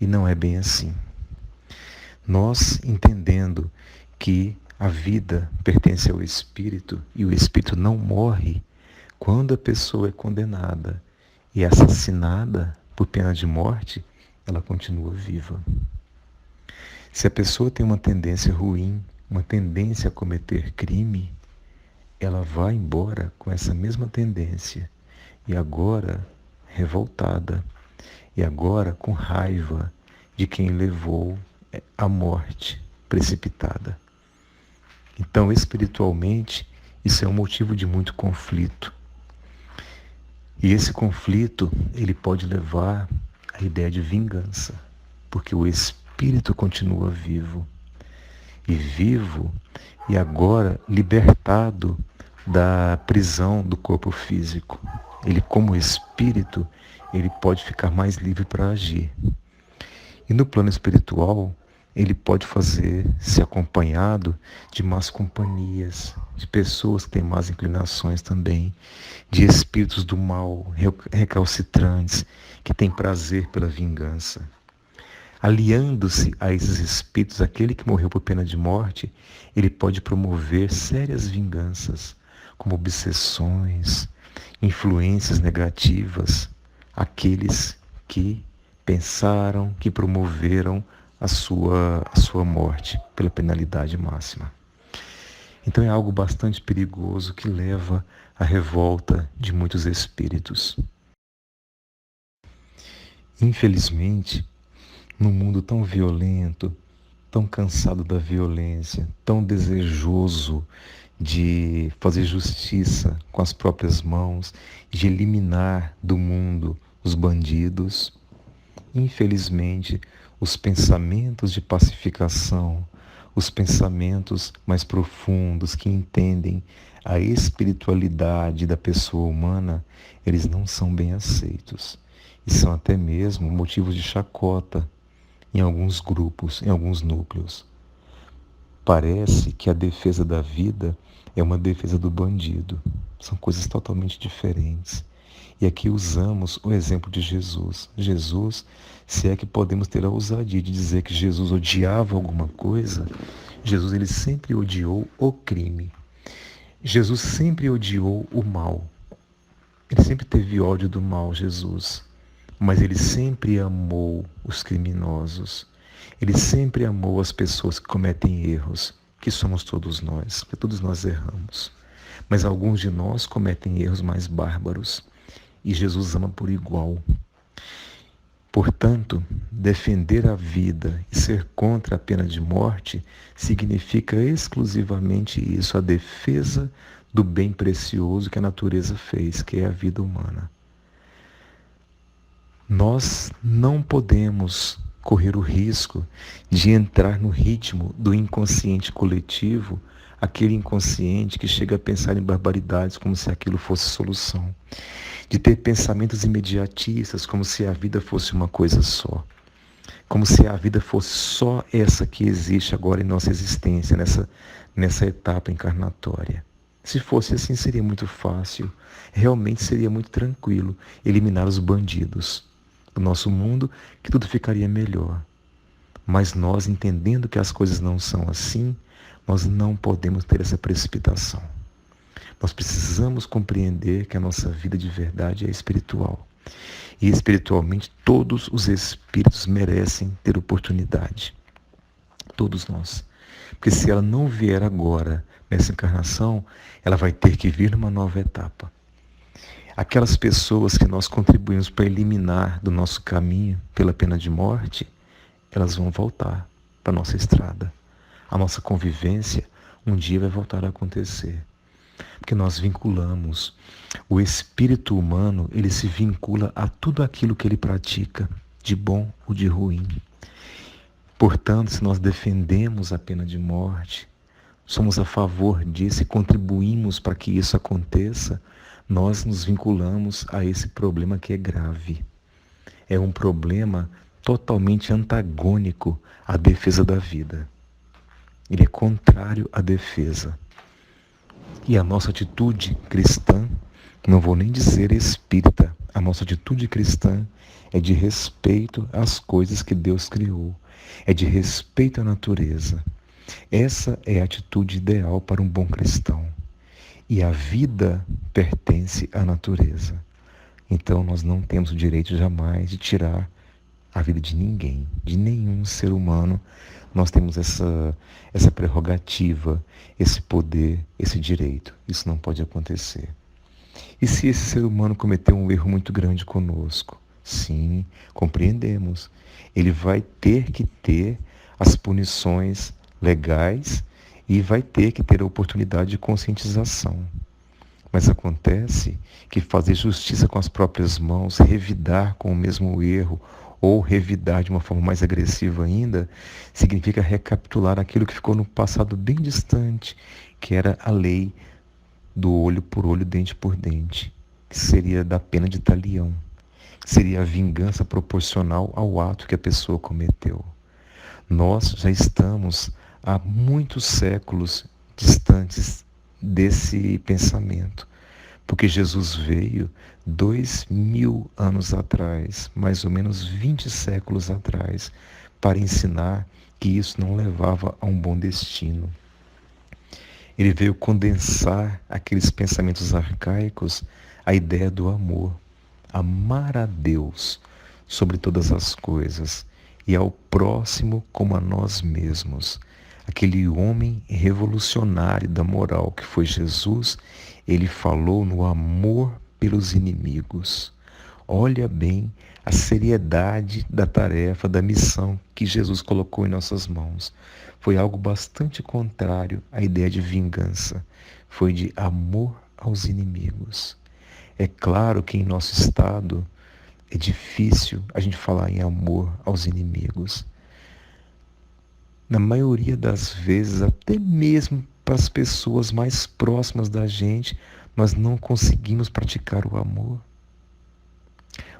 E não é bem assim. Nós, entendendo que a vida pertence ao Espírito e o Espírito não morre, quando a pessoa é condenada e assassinada por pena de morte, ela continua viva. Se a pessoa tem uma tendência ruim, uma tendência a cometer crime, ela vai embora com essa mesma tendência, e agora revoltada, e agora com raiva de quem levou à morte precipitada. Então, espiritualmente, isso é um motivo de muito conflito. E esse conflito, ele pode levar à ideia de vingança, porque o espírito continua vivo. E vivo, e agora libertado da prisão do corpo físico. Ele, como espírito, ele pode ficar mais livre para agir. E no plano espiritual, ele pode ser acompanhado de más companhias, de pessoas que têm más inclinações também, de espíritos do mal, recalcitrantes, que têm prazer pela vingança. Aliando-se a esses espíritos, aquele que morreu por pena de morte, ele pode promover sérias vinganças, como obsessões, influências negativas, aqueles que pensaram, que promoveram a sua morte pela penalidade máxima. Então é algo bastante perigoso que leva à revolta de muitos espíritos. Infelizmente, num mundo tão violento, tão cansado da violência, tão desejoso de fazer justiça com as próprias mãos, de eliminar do mundo os bandidos, infelizmente, os pensamentos de pacificação, os pensamentos mais profundos, que entendem a espiritualidade da pessoa humana, eles não são bem aceitos. E são até mesmo motivos de chacota em alguns grupos, em alguns núcleos. Parece que a defesa da vida é uma defesa do bandido. São coisas totalmente diferentes. E aqui usamos o exemplo de Jesus. Jesus, se é que podemos ter a ousadia de dizer que Jesus odiava alguma coisa, Jesus ele sempre odiou o crime. Jesus sempre odiou o mal. Ele sempre teve ódio do mal, Jesus. Mas ele sempre amou os criminosos. Ele sempre amou as pessoas que cometem erros, que somos todos nós, porque todos nós erramos. Mas alguns de nós cometem erros mais bárbaros. E Jesus ama por igual. Portanto, defender a vida e ser contra a pena de morte significa exclusivamente isso, a defesa do bem precioso que a natureza fez, que é a vida humana. Nós não podemos correr o risco de entrar no ritmo do inconsciente coletivo, aquele inconsciente que chega a pensar em barbaridades como se aquilo fosse solução, de ter pensamentos imediatistas como se a vida fosse uma coisa só, como se a vida fosse só essa que existe agora em nossa existência, nessa etapa encarnatória. Se fosse assim, seria muito fácil, realmente seria muito tranquilo eliminar os bandidos do nosso mundo, que tudo ficaria melhor. Mas nós, entendendo que as coisas não são assim, nós não podemos ter essa precipitação. Nós precisamos compreender que a nossa vida de verdade é espiritual. E espiritualmente todos os espíritos merecem ter oportunidade. Todos nós. Porque se ela não vier agora, nessa encarnação, ela vai ter que vir numa nova etapa. Aquelas pessoas que nós contribuímos para eliminar do nosso caminho pela pena de morte, elas vão voltar para a nossa estrada. A nossa convivência um dia vai voltar a acontecer. Porque nós vinculamos. O espírito humano, ele se vincula a tudo aquilo que ele pratica, de bom ou de ruim. Portanto, se nós defendemos a pena de morte, somos a favor disso e contribuímos para que isso aconteça, nós nos vinculamos a esse problema que é grave. É um problema totalmente antagônico à defesa da vida. Ele é contrário à defesa. E a nossa atitude cristã, não vou nem dizer espírita, a nossa atitude cristã é de respeito às coisas que Deus criou, é de respeito à natureza. Essa é a atitude ideal para um bom cristão. E a vida pertence à natureza. Então nós não temos o direito jamais de tirar a vida de ninguém, de nenhum ser humano. Nós temos essa prerrogativa, esse poder, esse direito. Isso não pode acontecer. E se esse ser humano cometeu um erro muito grande conosco? Sim, compreendemos. Ele vai ter que ter as punições legais e vai ter que ter a oportunidade de conscientização. Mas acontece que fazer justiça com as próprias mãos, revidar com o mesmo erro, ou revidar de uma forma mais agressiva ainda, significa recapitular aquilo que ficou no passado bem distante, que era a lei do olho por olho, dente por dente, que seria da pena de talião, que seria a vingança proporcional ao ato que a pessoa cometeu. Nós já estamos há muitos séculos distantes desse pensamento, porque Jesus veio 2000 anos atrás, mais ou menos 20 séculos atrás, para ensinar que isso não levava a um bom destino. Ele veio condensar aqueles pensamentos arcaicos, a ideia do amor. Amar a Deus sobre todas as coisas e ao próximo como a nós mesmos. Aquele homem revolucionário da moral que foi Jesus, ele falou no amor pelos inimigos. Olha bem a seriedade da tarefa, da missão que Jesus colocou em nossas mãos. Foi algo bastante contrário à ideia de vingança. Foi de amor aos inimigos. É claro que em nosso estado é difícil a gente falar em amor aos inimigos. Na maioria das vezes, até mesmo para as pessoas mais próximas da gente, nós não conseguimos praticar o amor.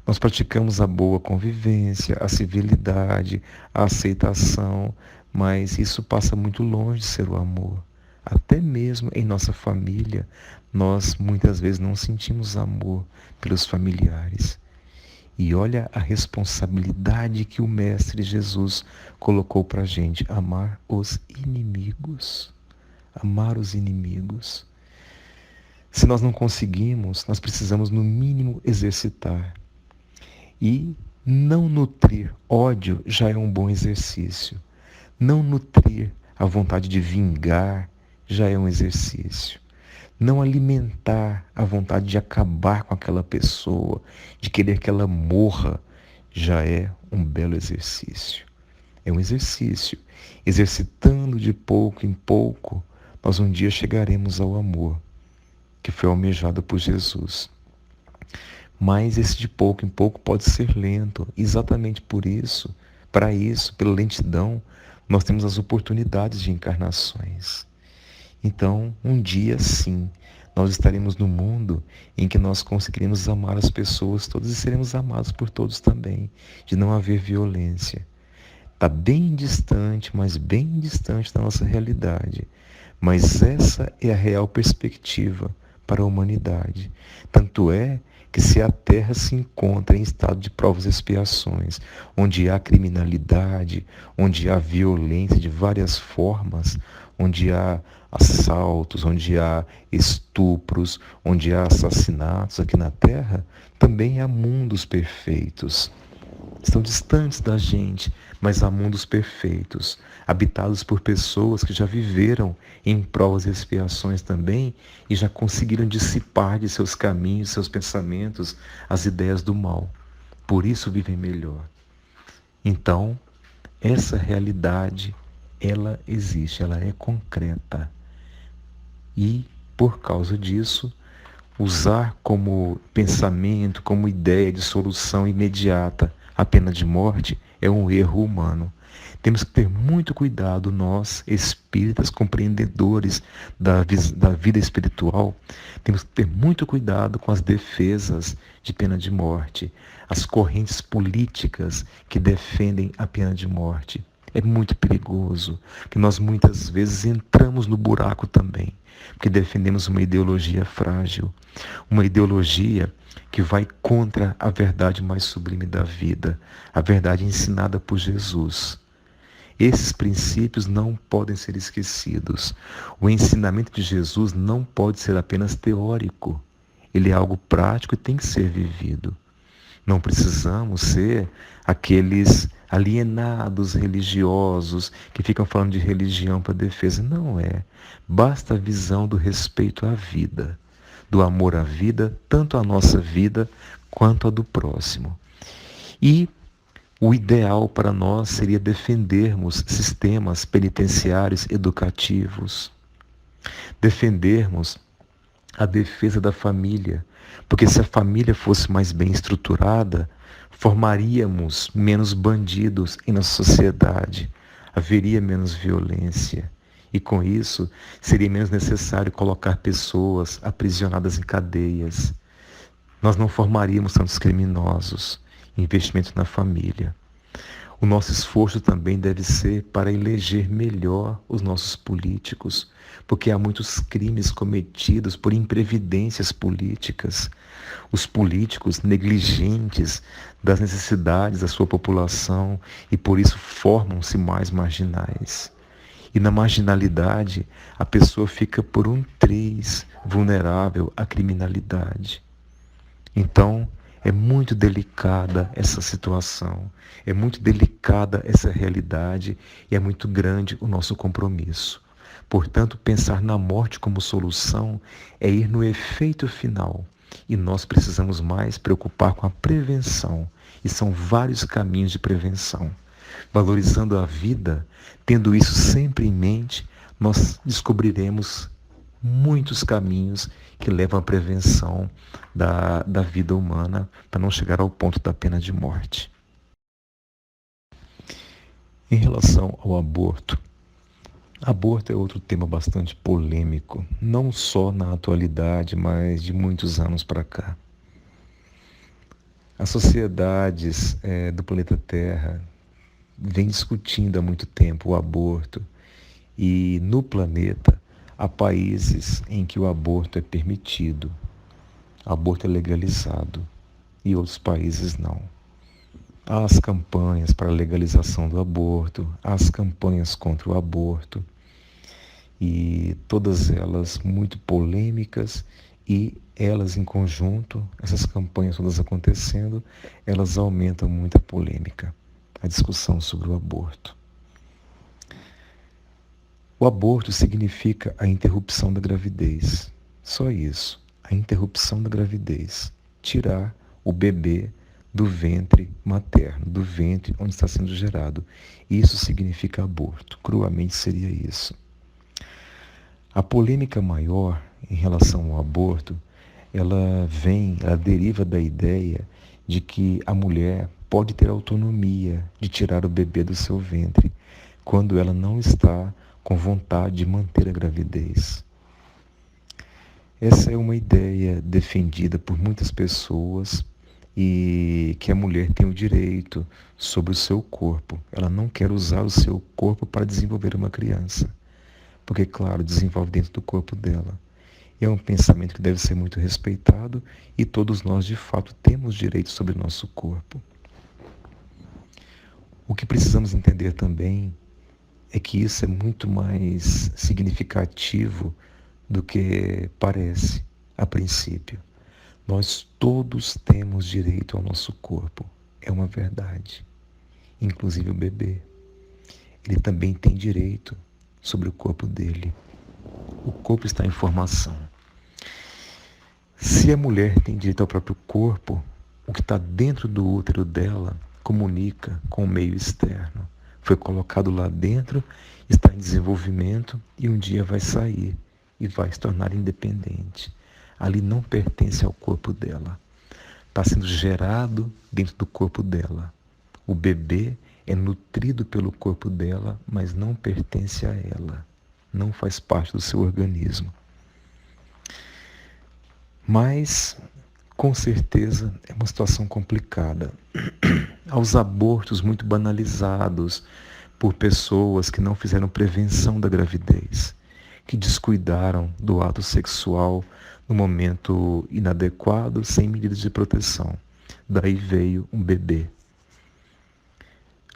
Nós praticamos a boa convivência, a civilidade, a aceitação, mas isso passa muito longe de ser o amor. Até mesmo em nossa família, nós muitas vezes não sentimos amor pelos familiares. E olha a responsabilidade que o Mestre Jesus colocou para a gente: amar os inimigos. Amar os inimigos. Se nós não conseguimos, nós precisamos, no mínimo, exercitar. E não nutrir ódio já é um bom exercício. Não nutrir a vontade de vingar já é um exercício. Não alimentar a vontade de acabar com aquela pessoa, de querer que ela morra, já é um belo exercício. É um exercício. Exercitando de pouco em pouco, nós um dia chegaremos ao amor, que foi almejado por Jesus. Mas esse de pouco em pouco pode ser lento. Exatamente por isso, para isso, pela lentidão, nós temos as oportunidades de encarnações. Então, um dia sim, nós estaremos no mundo em que nós conseguiremos amar as pessoas todas e seremos amados por todos também, de não haver violência. Está bem distante, mas bem distante da nossa realidade. Mas essa é a real perspectiva para a humanidade. Tanto é que se a Terra se encontra em estado de provas e expiações, onde há criminalidade, onde há violência de várias formas, onde há assaltos, onde há estupros, onde há assassinatos aqui na Terra, também há mundos perfeitos. Estão distantes da gente, mas há mundos perfeitos, habitados por pessoas que já viveram em provas e expiações também e já conseguiram dissipar de seus caminhos, seus pensamentos, as ideias do mal. Por isso vivem melhor. Então, essa realidade, ela existe, ela é concreta. E, por causa disso, usar como pensamento, como ideia de solução imediata a pena de morte é um erro humano. Temos que ter muito cuidado, nós, espíritas compreendedores da vida espiritual, temos que ter muito cuidado com as defesas de pena de morte, as correntes políticas que defendem a pena de morte. É muito perigoso, que nós muitas vezes entramos no buraco também, porque defendemos uma ideologia frágil, uma ideologia que vai contra a verdade mais sublime da vida, a verdade ensinada por Jesus. Esses princípios não podem ser esquecidos. O ensinamento de Jesus não pode ser apenas teórico. Ele é algo prático e tem que ser vivido. Não precisamos ser aqueles alienados religiosos que ficam falando de religião para defesa. Não é. Basta a visão do respeito à vida, do amor à vida, tanto a nossa vida quanto a do próximo. E o ideal para nós seria defendermos sistemas penitenciários educativos, defendermos a defesa da família, porque se a família fosse mais bem estruturada, formaríamos menos bandidos em nossa sociedade, haveria menos violência. E com isso, seria menos necessário colocar pessoas aprisionadas em cadeias. Nós não formaríamos tantos criminosos. Investimento na família. O nosso esforço também deve ser para eleger melhor os nossos políticos, porque há muitos crimes cometidos por imprevidências políticas. Os políticos negligentes das necessidades da sua população e por isso formam-se mais marginais. E na marginalidade, a pessoa fica por um triz vulnerável à criminalidade. Então, é muito delicada essa situação, é muito delicada essa realidade e é muito grande o nosso compromisso. Portanto, pensar na morte como solução é ir no efeito final. E nós precisamos mais preocupar com a prevenção. E são vários caminhos de prevenção. Valorizando a vida, tendo isso sempre em mente, nós descobriremos muitos caminhos que levam à prevenção da vida humana para não chegar ao ponto da pena de morte. Em relação ao aborto, aborto é outro tema bastante polêmico, não só na atualidade, mas de muitos anos para cá. As sociedades do planeta Terra vêm discutindo há muito tempo o aborto e no planeta há países em que o aborto é permitido, o aborto é legalizado e outros países não. Há as campanhas para a legalização do aborto, há as campanhas contra o aborto, e todas elas muito polêmicas, e elas em conjunto, essas campanhas todas acontecendo, elas aumentam muito a polêmica, a discussão sobre o aborto. O aborto significa a interrupção da gravidez, só isso, a interrupção da gravidez, tirar o bebê do ventre materno, do ventre onde está sendo gerado. Isso significa aborto, cruamente seria isso. A polêmica maior em relação ao aborto, ela deriva da ideia de que a mulher pode ter autonomia de tirar o bebê do seu ventre quando ela não está com vontade de manter a gravidez. Essa é uma ideia defendida por muitas pessoas e que a mulher tem o direito sobre o seu corpo. Ela não quer usar o seu corpo para desenvolver uma criança, porque, claro, desenvolve dentro do corpo dela. E é um pensamento que deve ser muito respeitado e todos nós, de fato, temos direito sobre o nosso corpo. O que precisamos entender também é que isso é muito mais significativo do que parece a princípio. Nós todos temos direito ao nosso corpo, é uma verdade. Inclusive o bebê. Ele também tem direito sobre o corpo dele. O corpo está em formação. Se a mulher tem direito ao próprio corpo, o que está dentro do útero dela comunica com o meio externo. Foi colocado lá dentro, está em desenvolvimento e um dia vai sair e vai se tornar independente. Ali não pertence ao corpo dela. Está sendo gerado dentro do corpo dela. O bebê é nutrido pelo corpo dela, mas não pertence a ela. Não faz parte do seu organismo. Mas, com certeza, é uma situação complicada. Aos abortos muito banalizados por pessoas que não fizeram prevenção da gravidez, que descuidaram do ato sexual no momento inadequado, sem medidas de proteção. Daí veio um bebê.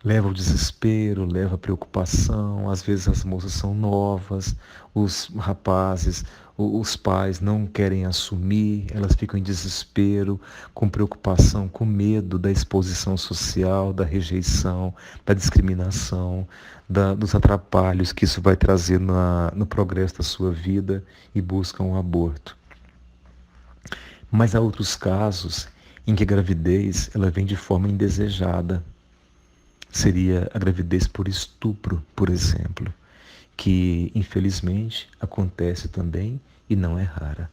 Leva o desespero, leva a preocupação, às vezes as moças são novas, os rapazes, os pais não querem assumir, elas ficam em desespero, com preocupação, com medo da exposição social, da rejeição, da discriminação, dos atrapalhos que isso vai trazer no progresso da sua vida e buscam o aborto. Mas há outros casos em que a gravidez ela vem de forma indesejada. Seria a gravidez por estupro, por exemplo, que infelizmente acontece também e não é rara,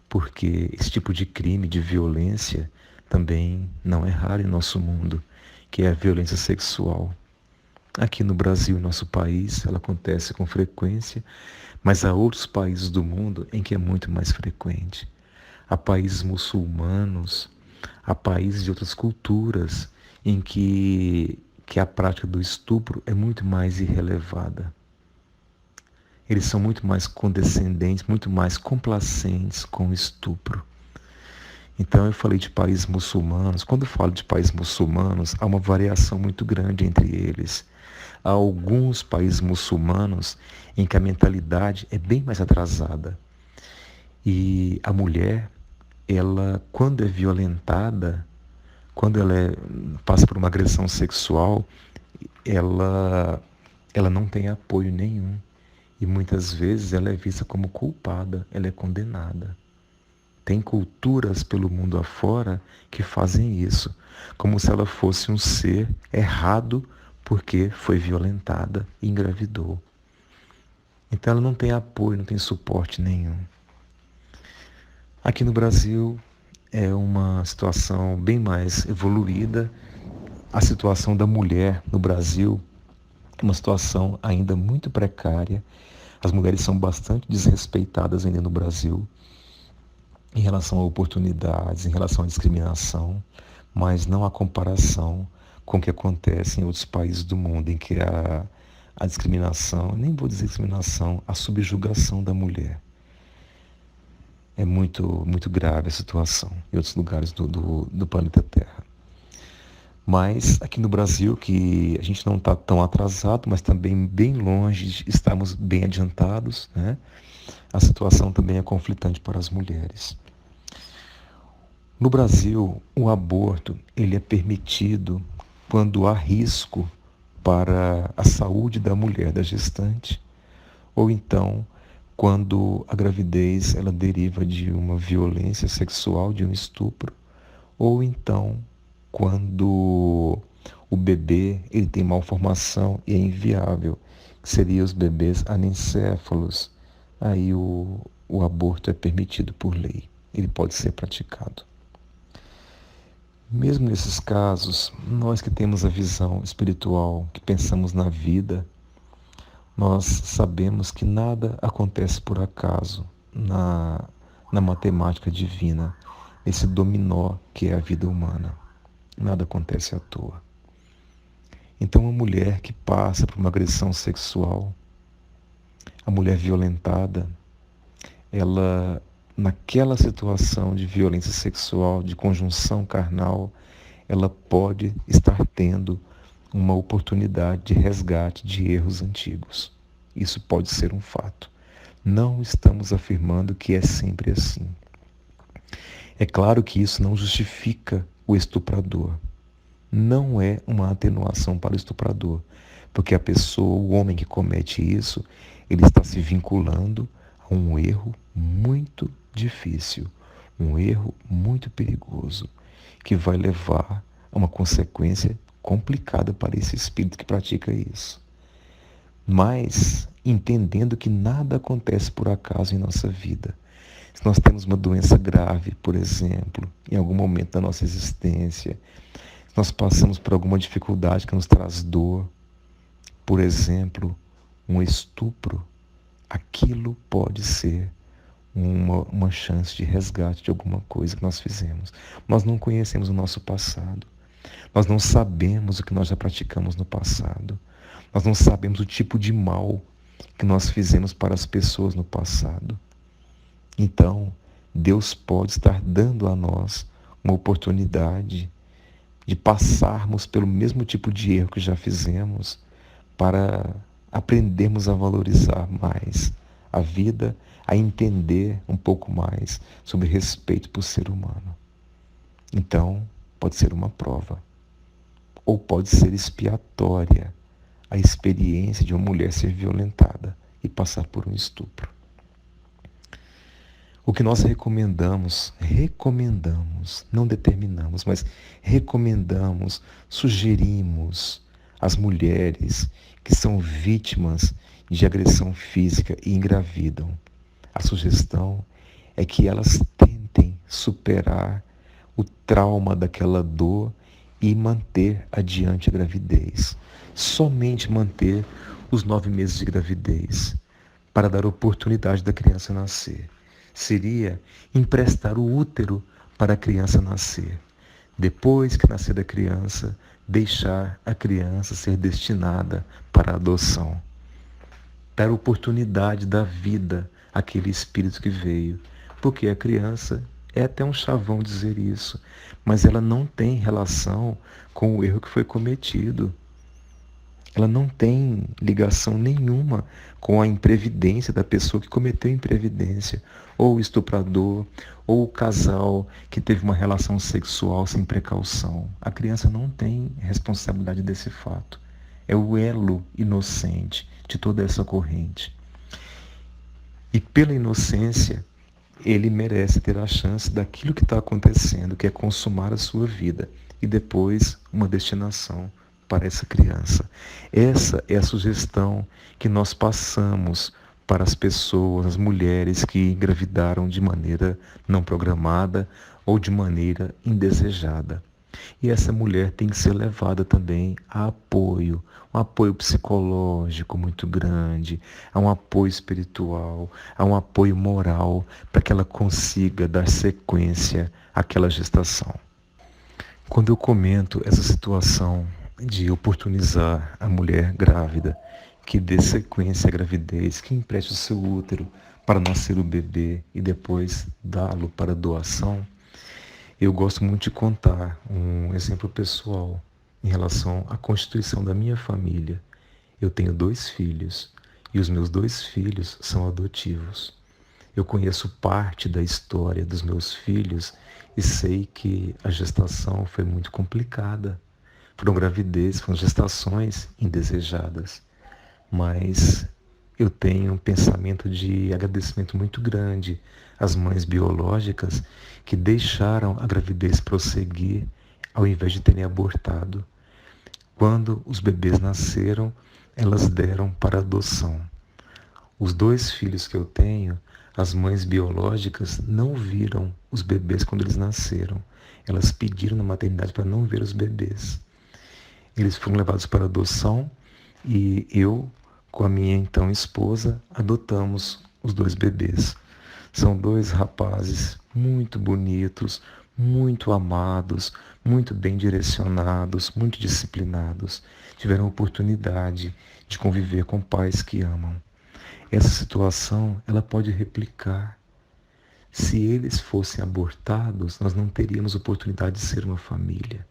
porque esse tipo de crime, de violência, também não é raro em nosso mundo, que é a violência sexual. Aqui no Brasil, nosso país, ela acontece com frequência, mas há outros países do mundo em que é muito mais frequente. Há países muçulmanos, há países de outras culturas em que a prática do estupro é muito mais irrelevada. Eles são muito mais condescendentes, muito mais complacentes com o estupro. Então eu falei de países muçulmanos. Quando eu falo de países muçulmanos, há uma variação muito grande entre eles. Há alguns países muçulmanos em que a mentalidade é bem mais atrasada. E a mulher, ela, quando é violentada, quando ela passa por uma agressão sexual, ela não tem apoio nenhum. E muitas vezes ela é vista como culpada, ela é condenada. Tem culturas pelo mundo afora que fazem isso, como se ela fosse um ser errado porque foi violentada e engravidou. Então ela não tem apoio, não tem suporte nenhum. Aqui no Brasil é uma situação bem mais evoluída. A situação da mulher no Brasil uma situação ainda muito precária. As mulheres são bastante desrespeitadas ainda no Brasil em relação a oportunidades, em relação à discriminação, mas não há comparação com o que acontece em outros países do mundo, em que a discriminação, nem vou dizer discriminação, a subjugação da mulher. É muito grave a situação em outros lugares do planeta Terra. Mas aqui no Brasil, que a gente não está tão atrasado, mas também bem longe, estamos bem adiantados, né? A situação também é conflitante para as mulheres. No Brasil, o aborto ele é permitido quando há risco para a saúde da mulher, da gestante, ou então quando a gravidez ela deriva de uma violência sexual, de um estupro, ou então quando o bebê ele tem malformação e é inviável, que seriam os bebês anencéfalos. Aí o aborto é permitido por lei, ele pode ser praticado. Mesmo nesses casos, nós que temos a visão espiritual, que pensamos na vida, nós sabemos que nada acontece por acaso na matemática divina, esse dominó que é a vida humana. Nada acontece à toa. Então, a mulher que passa por uma agressão sexual, a mulher violentada, ela, naquela situação de violência sexual, de conjunção carnal, ela pode estar tendo uma oportunidade de resgate de erros antigos. Isso pode ser um fato. Não estamos afirmando que é sempre assim. É claro que isso não justifica o estuprador. Não é uma atenuação para o estuprador, porque a pessoa, o homem que comete isso, ele está se vinculando a um erro muito difícil, um erro muito perigoso, que vai levar a uma consequência complicada para esse espírito que pratica isso. Mas entendendo que nada acontece por acaso em nossa vida. Se nós temos uma doença grave, por exemplo, em algum momento da nossa existência, se nós passamos por alguma dificuldade que nos traz dor, por exemplo, um estupro, aquilo pode ser uma chance de resgate de alguma coisa que nós fizemos. Nós não conhecemos o nosso passado. Nós não sabemos o que nós já praticamos no passado. Nós não sabemos o tipo de mal que nós fizemos para as pessoas no passado. Então, Deus pode estar dando a nós uma oportunidade de passarmos pelo mesmo tipo de erro que já fizemos para aprendermos a valorizar mais a vida, a entender um pouco mais sobre respeito por ser humano. Então, pode ser uma prova, ou pode ser expiatória a experiência de uma mulher ser violentada e passar por um estupro. O que nós recomendamos, não determinamos, mas recomendamos, sugerimos às mulheres que são vítimas de agressão física e engravidam. A sugestão é que elas tentem superar o trauma daquela dor e manter adiante a gravidez. Somente manter os 9 meses de gravidez para dar oportunidade da criança nascer. Seria emprestar o útero para a criança nascer. Depois que nascer da criança, deixar a criança ser destinada para a adoção. Dar oportunidade da vida àquele espírito que veio. Porque a criança, é até um chavão dizer isso, mas ela não tem relação com o erro que foi cometido. Ela não tem ligação nenhuma com a imprevidência da pessoa que cometeu a imprevidência, ou o estuprador, ou o casal que teve uma relação sexual sem precaução. A criança não tem responsabilidade desse fato. É o elo inocente de toda essa corrente. E pela inocência, ele merece ter a chance daquilo que está acontecendo, que é consumar a sua vida, e depois uma destinação para essa criança. Essa é a sugestão que nós passamos para as pessoas, as mulheres que engravidaram de maneira não programada ou de maneira indesejada. E essa mulher tem que ser levada também a apoio, um apoio psicológico muito grande, a um apoio espiritual, a um apoio moral, para que ela consiga dar sequência àquela gestação. Quando eu comento essa situação de oportunizar a mulher grávida, que dê sequência à gravidez, que empreste o seu útero para nascer o bebê e depois dá-lo para doação, eu gosto muito de contar um exemplo pessoal em relação à constituição da minha família. Eu tenho 2 filhos e os meus 2 filhos são adotivos. Eu conheço parte da história dos meus filhos e sei que a gestação foi muito complicada. Foram gestações indesejadas. Mas eu tenho um pensamento de agradecimento muito grande às mães biológicas que deixaram a gravidez prosseguir ao invés de terem abortado. Quando os bebês nasceram, elas deram para adoção. Os 2 filhos que eu tenho, as mães biológicas não viram os bebês quando eles nasceram. Elas pediram na maternidade para não ver os bebês. Eles foram levados para adoção e eu, com a minha então esposa, adotamos os 2 bebês. São 2 rapazes muito bonitos, muito amados, muito bem direcionados, muito disciplinados. Tiveram a oportunidade de conviver com pais que amam. Essa situação, ela pode replicar. Se eles fossem abortados, nós não teríamos oportunidade de ser uma família.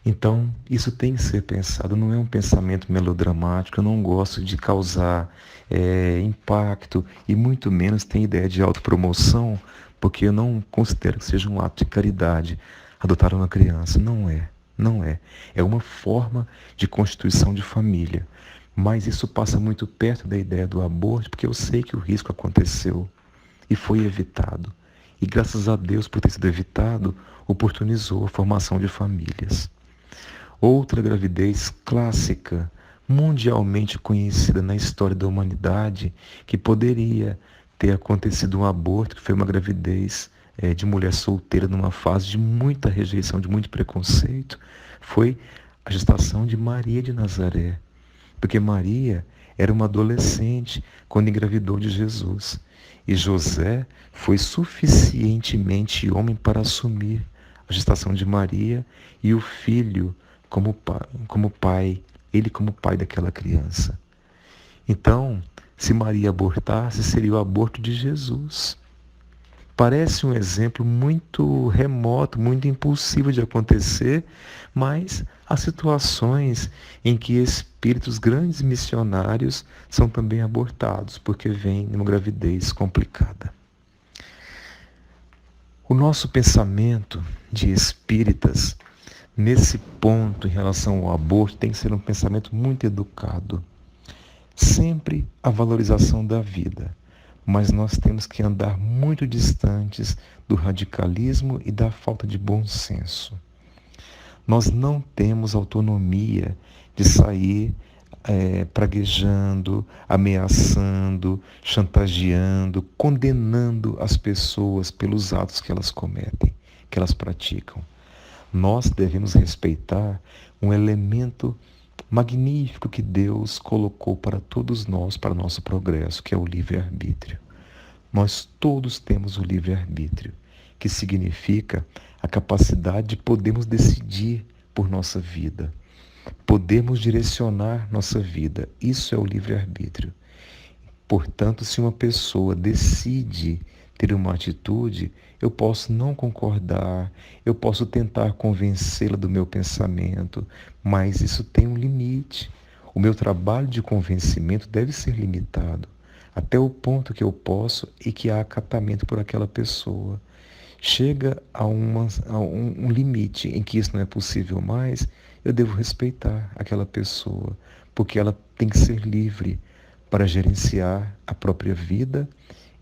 Então, isso tem que ser pensado, não é um pensamento melodramático, eu não gosto de causar impacto e muito menos tem ideia de autopromoção, porque eu não considero que seja um ato de caridade adotar uma criança. Não é, não é. É uma forma de constituição de família, mas isso passa muito perto da ideia do aborto, porque eu sei que o risco aconteceu e foi evitado. E graças a Deus, por ter sido evitado, oportunizou a formação de famílias. Outra gravidez clássica, mundialmente conhecida na história da humanidade, que poderia ter acontecido um aborto, que foi uma gravidez de mulher solteira numa fase de muita rejeição, de muito preconceito, foi a gestação de Maria de Nazaré. Porque Maria era uma adolescente quando engravidou de Jesus. E José foi suficientemente homem para assumir a gestação de Maria e o filho como pai, ele como pai daquela criança. Então, se Maria abortasse, seria o aborto de Jesus. Parece um exemplo muito remoto, muito impulsivo de acontecer, mas há situações em que espíritos grandes missionários são também abortados, porque vêm numa gravidez complicada. O nosso pensamento de espíritas nesse ponto, em relação ao aborto, tem que ser um pensamento muito educado. Sempre a valorização da vida, mas nós temos que andar muito distantes do radicalismo e da falta de bom senso. Nós não temos autonomia de sair praguejando, ameaçando, chantageando, condenando as pessoas pelos atos que elas cometem, que elas praticam. Nós devemos respeitar um elemento magnífico que Deus colocou para todos nós, para o nosso progresso, que é o livre-arbítrio. Nós todos temos o livre-arbítrio, que significa a capacidade de podermos decidir por nossa vida, podemos direcionar nossa vida. Isso é o livre-arbítrio. Portanto, se uma pessoa decide ter uma atitude, eu posso não concordar, eu posso tentar convencê-la do meu pensamento, mas isso tem um limite. O meu trabalho de convencimento deve ser limitado, até o ponto que eu posso e que há acatamento por aquela pessoa. Chega a um limite em que isso não é possível mais, eu devo respeitar aquela pessoa, porque ela tem que ser livre para gerenciar a própria vida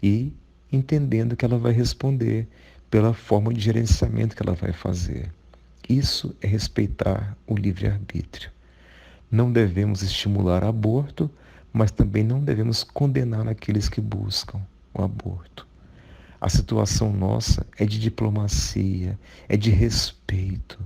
e entendendo que ela vai responder pela forma de gerenciamento que ela vai fazer. Isso é respeitar o livre-arbítrio. Não devemos estimular aborto, mas também não devemos condenar aqueles que buscam o aborto. A situação nossa é de diplomacia, é de respeito.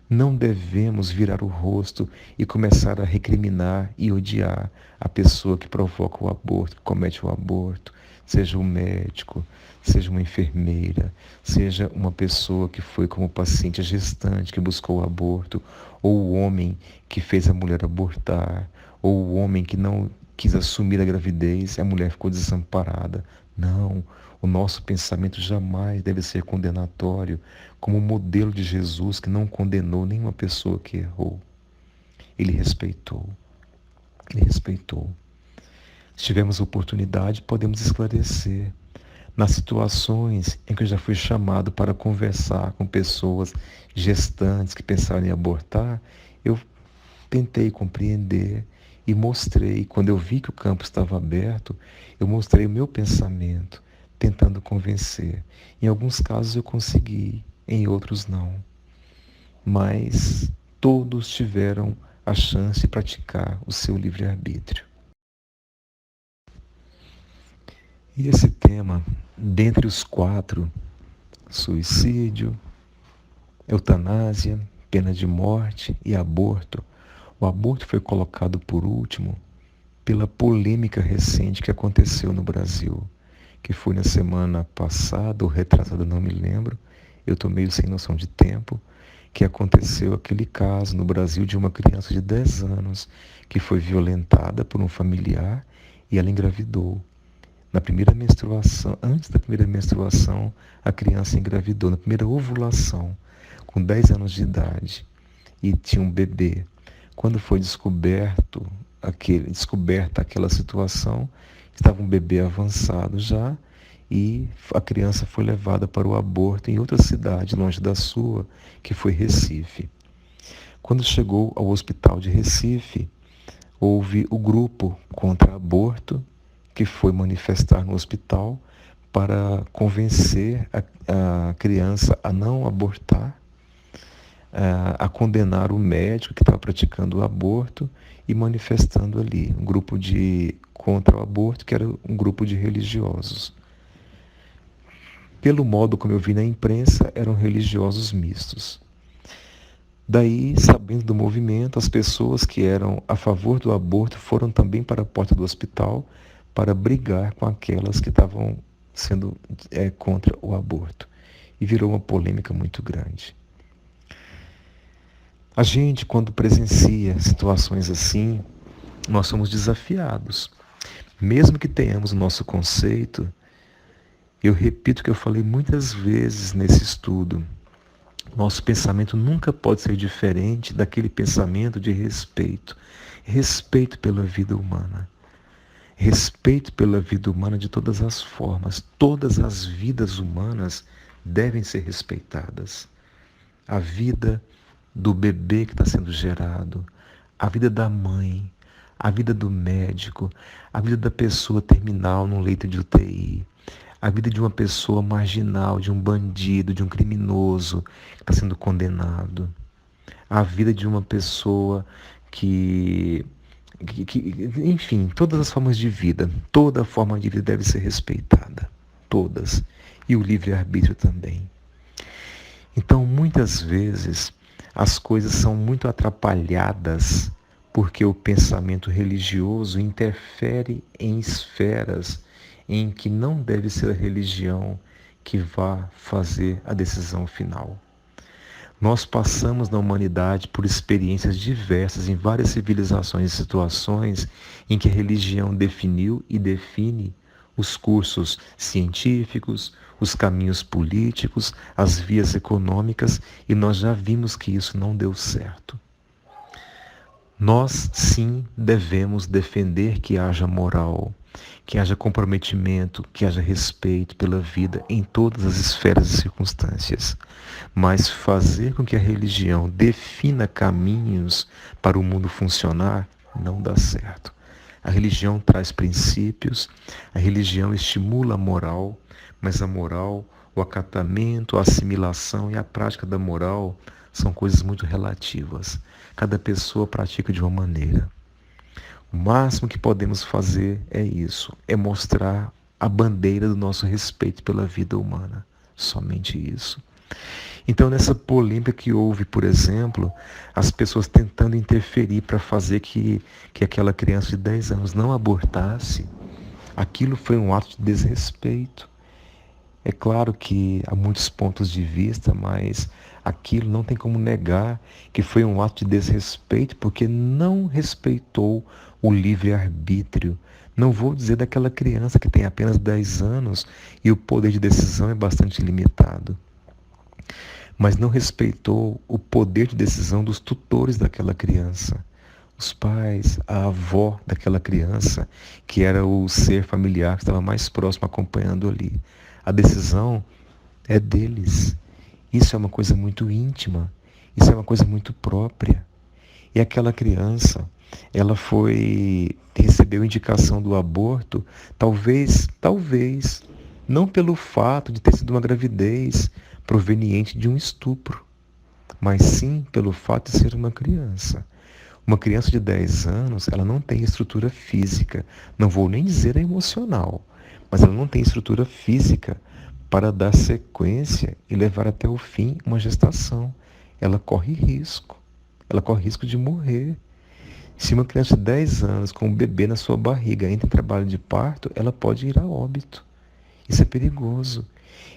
Não devemos virar o rosto e começar a recriminar e odiar a pessoa que provoca o aborto, que comete o aborto, seja um médico, seja uma enfermeira, seja uma pessoa que foi como paciente gestante que buscou o aborto, ou o homem que fez a mulher abortar, ou o homem que não quis assumir a gravidez e a mulher ficou desamparada. Não, o nosso pensamento jamais deve ser condenatório, como o modelo de Jesus que não condenou nenhuma pessoa que errou. Ele respeitou. Ele respeitou. Se tivermos oportunidade, podemos esclarecer. Nas situações em que eu já fui chamado para conversar com pessoas gestantes que pensaram em abortar, eu tentei compreender e mostrei, quando eu vi que o campo estava aberto, eu mostrei o meu pensamento, tentando convencer. Em alguns casos eu consegui, em outros não. Mas todos tiveram a chance de praticar o seu livre-arbítrio. E esse tema, dentre os 4, suicídio, eutanásia, pena de morte e aborto, o aborto foi colocado por último pela polêmica recente que aconteceu no Brasil, que foi na semana passada ou retrasada, não me lembro, eu estou meio sem noção de tempo, que aconteceu aquele caso no Brasil de uma criança de 10 anos que foi violentada por um familiar e ela engravidou. Na primeira menstruação, antes da primeira menstruação, a criança engravidou, na primeira ovulação, com 10 anos de idade, e tinha um bebê. Quando foi descoberta aquela situação, estava um bebê avançado já, e a criança foi levada para o aborto em outra cidade, longe da sua, que foi Recife. Quando chegou ao hospital de Recife, houve o grupo contra aborto, que foi manifestar no hospital para convencer a criança a não abortar, a condenar o médico que estava praticando o aborto e manifestando ali um grupo de contra o aborto, que era um grupo de religiosos. Pelo modo como eu vi na imprensa, eram religiosos mistos. Daí, sabendo do movimento, as pessoas que eram a favor do aborto foram também para a porta do hospital para brigar com aquelas que estavam sendo contra o aborto. E virou uma polêmica muito grande. A gente, quando presencia situações assim, nós somos desafiados. Mesmo que tenhamos o nosso conceito, eu repito o que eu falei muitas vezes nesse estudo, nosso pensamento nunca pode ser diferente daquele pensamento de respeito. Respeito pela vida humana. Respeito pela vida humana de todas as formas. Todas as vidas humanas devem ser respeitadas. A vida do bebê que está sendo gerado, a vida da mãe, a vida do médico, a vida da pessoa terminal num leito de UTI, a vida de uma pessoa marginal, de um bandido, de um criminoso que está sendo condenado, a vida de uma pessoa enfim, todas as formas de vida, toda forma de vida deve ser respeitada, todas, e o livre-arbítrio também. Então, muitas vezes, as coisas são muito atrapalhadas porque o pensamento religioso interfere em esferas em que não deve ser a religião que vá fazer a decisão final. Nós passamos na humanidade por experiências diversas em várias civilizações e situações em que a religião definiu e define os cursos científicos, os caminhos políticos, as vias econômicas, e nós já vimos que isso não deu certo. Nós, sim, devemos defender que haja moral, que haja comprometimento, que haja respeito pela vida em todas as esferas e circunstâncias. Mas fazer com que a religião defina caminhos para o mundo funcionar não dá certo. A religião traz princípios, a religião estimula a moral, mas a moral, o acatamento, a assimilação e a prática da moral são coisas muito relativas. Cada pessoa pratica de uma maneira. O máximo que podemos fazer é isso, é mostrar a bandeira do nosso respeito pela vida humana. Somente isso. Então, nessa polêmica que houve, por exemplo, as pessoas tentando interferir para fazer que aquela criança de 10 anos não abortasse, aquilo foi um ato de desrespeito. É claro que há muitos pontos de vista, mas aquilo não tem como negar que foi um ato de desrespeito, porque não respeitou o livre-arbítrio. Não vou dizer daquela criança que tem apenas 10 anos e o poder de decisão é bastante limitado, mas não respeitou o poder de decisão dos tutores daquela criança. Os pais, a avó daquela criança, que era o ser familiar que estava mais próximo acompanhando ali. A decisão é deles. Isso é uma coisa muito íntima, isso é uma coisa muito própria. E aquela criança, ela recebeu indicação do aborto, talvez, não pelo fato de ter sido uma gravidez proveniente de um estupro, mas sim pelo fato de ser uma criança. Uma criança de 10 anos, ela não tem estrutura física, não vou nem dizer a emocional, mas ela não tem estrutura física para dar sequência e levar até o fim uma gestação. Ela corre risco de morrer. Se uma criança de 10 anos com um bebê na sua barriga entra em trabalho de parto, ela pode ir a óbito. Isso é perigoso.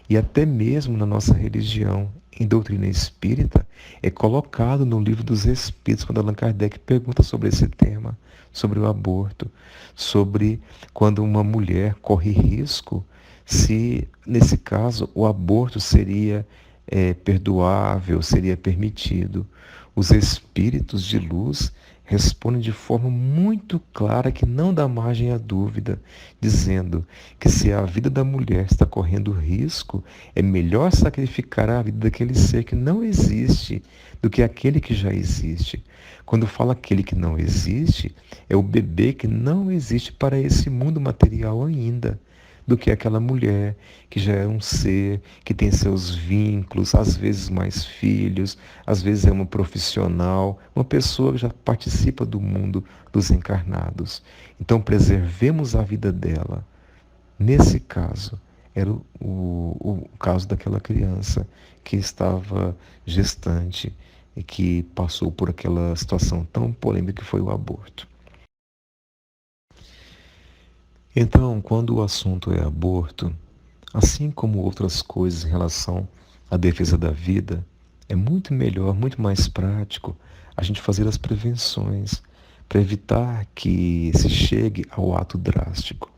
E até mesmo na nossa religião, em doutrina espírita, é colocado no livro dos Espíritos, quando Allan Kardec pergunta sobre esse tema, sobre o aborto, sobre quando uma mulher corre risco, se, nesse caso, o aborto seria perdoável, seria permitido. Os Espíritos de luz respondem de forma muito clara que não dá margem à dúvida, dizendo que se a vida da mulher está correndo risco, é melhor sacrificar a vida daquele ser que não existe do que aquele que já existe. Quando fala aquele que não existe, é o bebê que não existe para esse mundo material ainda, do que aquela mulher que já é um ser, que tem seus vínculos, às vezes mais filhos, às vezes é uma profissional, uma pessoa que já participa do mundo dos encarnados. Então preservemos a vida dela. Nesse caso, era o caso daquela criança que estava gestante e que passou por aquela situação tão polêmica que foi o aborto. Então, quando o assunto é aborto, assim como outras coisas em relação à defesa da vida, é muito melhor, muito mais prático a gente fazer as prevenções para evitar que se chegue ao ato drástico.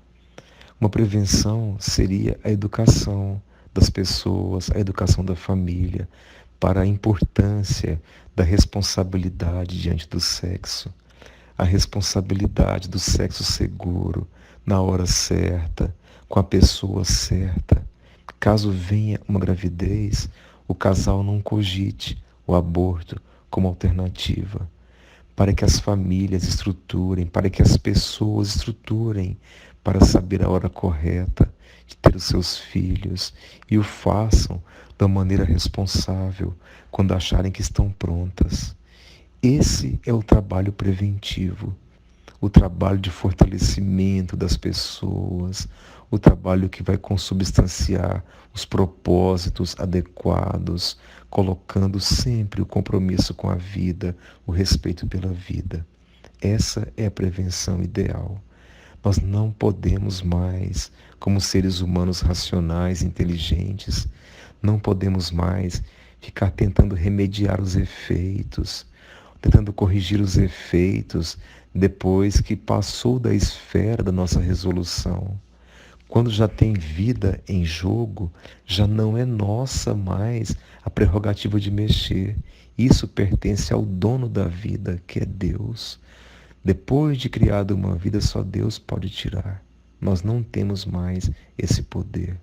Uma prevenção seria a educação das pessoas, a educação da família, para a importância da responsabilidade diante do sexo, a responsabilidade do sexo seguro, na hora certa, com a pessoa certa. Caso venha uma gravidez, o casal não cogite o aborto como alternativa, para que as famílias estruturem, para que as pessoas estruturem para saber a hora correta de ter os seus filhos e o façam da maneira responsável quando acharem que estão prontas. Esse é o trabalho preventivo, o trabalho de fortalecimento das pessoas, o trabalho que vai consubstanciar os propósitos adequados, colocando sempre o compromisso com a vida, o respeito pela vida. Essa é a prevenção ideal. Nós não podemos mais, como seres humanos racionais, inteligentes, não podemos mais ficar tentando remediar os efeitos, tentando corrigir os efeitos depois que passou da esfera da nossa resolução. Quando já tem vida em jogo, já não é nossa mais a prerrogativa de mexer. Isso pertence ao dono da vida, que é Deus. Depois de criada uma vida, só Deus pode tirar. Nós não temos mais esse poder.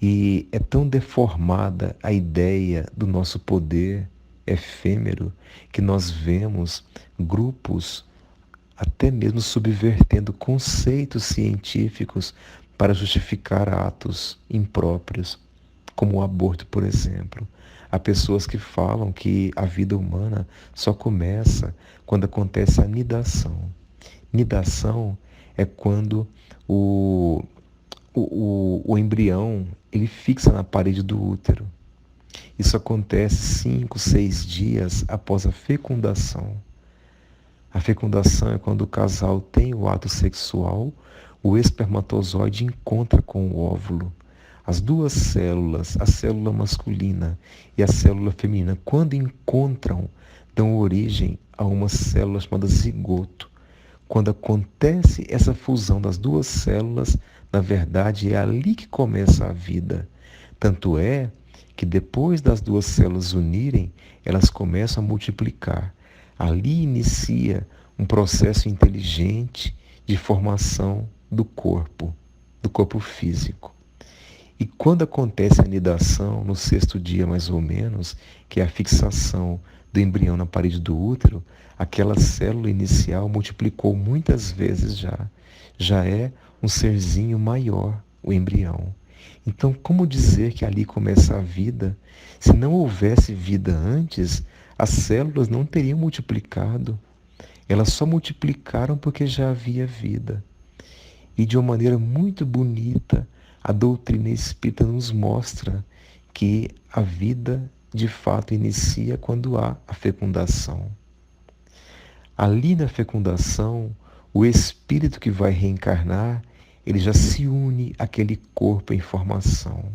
E é tão deformada a ideia do nosso poder efêmero que nós vemos grupos até mesmo subvertendo conceitos científicos para justificar atos impróprios, como o aborto, por exemplo. Há pessoas que falam que a vida humana só começa quando acontece a nidação. Nidação é quando o embrião, ele fixa na parede do útero. Isso acontece 5, 6 dias após a fecundação. A fecundação é quando o casal tem o ato sexual, o espermatozoide encontra com o óvulo. As duas células, a célula masculina e a célula feminina, quando encontram, dão origem a uma célula chamada zigoto. Quando acontece essa fusão das duas células, na verdade é ali que começa a vida. Tanto é que depois das duas células unirem, elas começam a multiplicar. Ali inicia um processo inteligente de formação do corpo físico. E quando acontece a nidação, no 6º dia mais ou menos, que é a fixação do embrião na parede do útero, aquela célula inicial multiplicou muitas vezes já. Já é um serzinho maior, o embrião. Então, como dizer que ali começa a vida? Se não houvesse vida antes, as células não teriam multiplicado. Elas só multiplicaram porque já havia vida. E de uma maneira muito bonita, a doutrina espírita nos mostra que a vida de fato inicia quando há a fecundação. Ali na fecundação, o espírito que vai reencarnar, ele já se une àquele corpo em formação.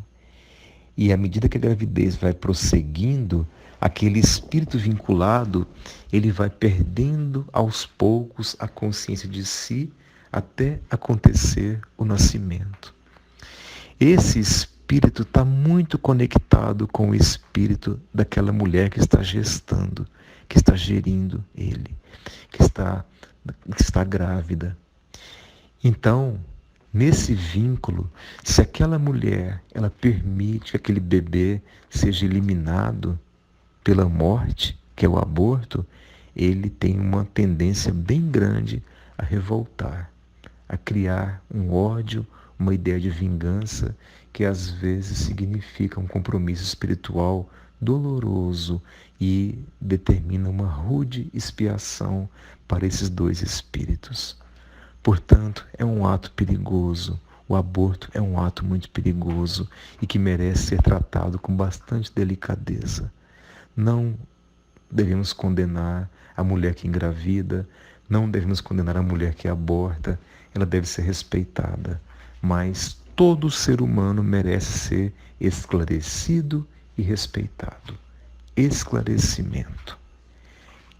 E à medida que a gravidez vai prosseguindo, aquele espírito vinculado, ele vai perdendo aos poucos a consciência de si até acontecer o nascimento. Esse espírito está muito conectado com o espírito daquela mulher que está gestando, que está gerindo ele, que está grávida. Então, nesse vínculo, se aquela mulher ela permite que aquele bebê seja eliminado pela morte, que é o aborto, ele tem uma tendência bem grande a revoltar, a criar um ódio, uma ideia de vingança que às vezes significa um compromisso espiritual doloroso e determina uma rude expiação para esses dois espíritos. Portanto, é um ato perigoso. O aborto é um ato muito perigoso e que merece ser tratado com bastante delicadeza. Não devemos condenar a mulher que engravida, não devemos condenar a mulher que aborta, ela deve ser respeitada. Mas todo ser humano merece ser esclarecido e respeitado. Esclarecimento.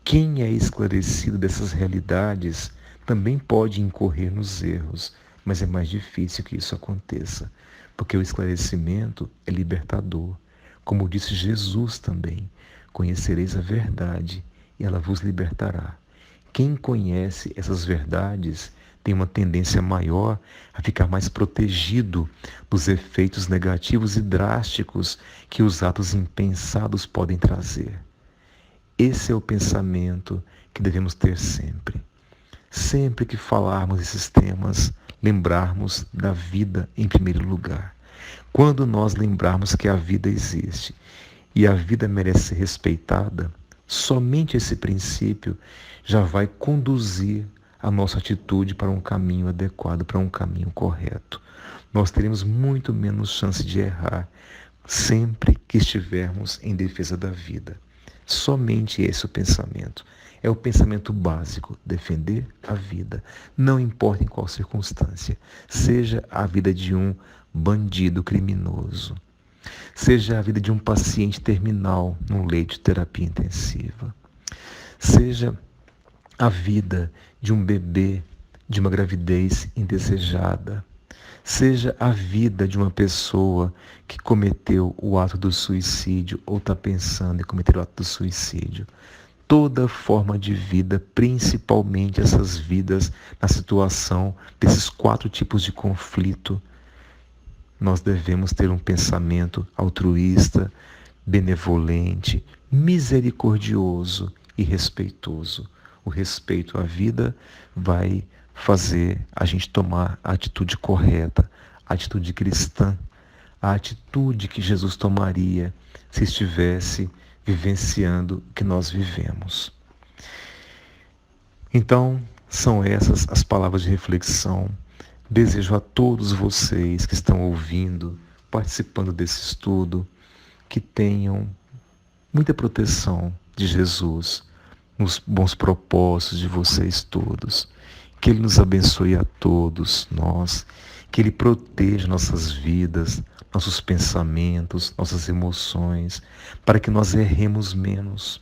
Quem é esclarecido dessas realidades também pode incorrer nos erros, mas é mais difícil que isso aconteça, porque o esclarecimento é libertador. Como disse Jesus também, conhecereis a verdade e ela vos libertará. Quem conhece essas verdades tem uma tendência maior a ficar mais protegido dos efeitos negativos e drásticos que os atos impensados podem trazer. Esse é o pensamento que devemos ter sempre. Sempre que falarmos esses temas, lembrarmos da vida em primeiro lugar. Quando nós lembrarmos que a vida existe e a vida merece ser respeitada, somente esse princípio já vai conduzir a nossa atitude para um caminho adequado, para um caminho correto. Nós teremos muito menos chance de errar sempre que estivermos em defesa da vida. Somente esse é o pensamento. É o pensamento básico, defender a vida, não importa em qual circunstância, seja a vida de um bandido criminoso, seja a vida de um paciente terminal num leito de terapia intensiva, seja a vida de um bebê, de uma gravidez indesejada, seja a vida de uma pessoa que cometeu o ato do suicídio ou está pensando em cometer o ato do suicídio. Toda forma de vida, principalmente essas vidas na situação desses 4 tipos de conflito, nós devemos ter um pensamento altruísta, benevolente, misericordioso e respeitoso. O respeito à vida vai fazer a gente tomar a atitude correta, a atitude cristã, a atitude que Jesus tomaria se estivesse vivenciando o que nós vivemos. Então, são essas as palavras de reflexão Desejo a todos vocês que estão ouvindo, participando desse estudo, que tenham muita proteção de Jesus nos bons propósitos de vocês todos. Que Ele nos abençoe a todos nós, que Ele proteja nossas vidas, nossos pensamentos, nossas emoções, para que nós erremos menos,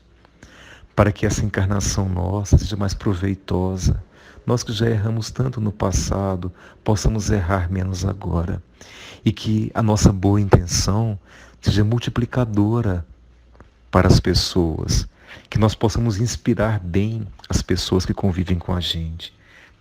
para que essa encarnação nossa seja mais proveitosa. Nós que já erramos tanto no passado, possamos errar menos agora. E que a nossa boa intenção seja multiplicadora para as pessoas, que nós possamos inspirar bem as pessoas que convivem com a gente,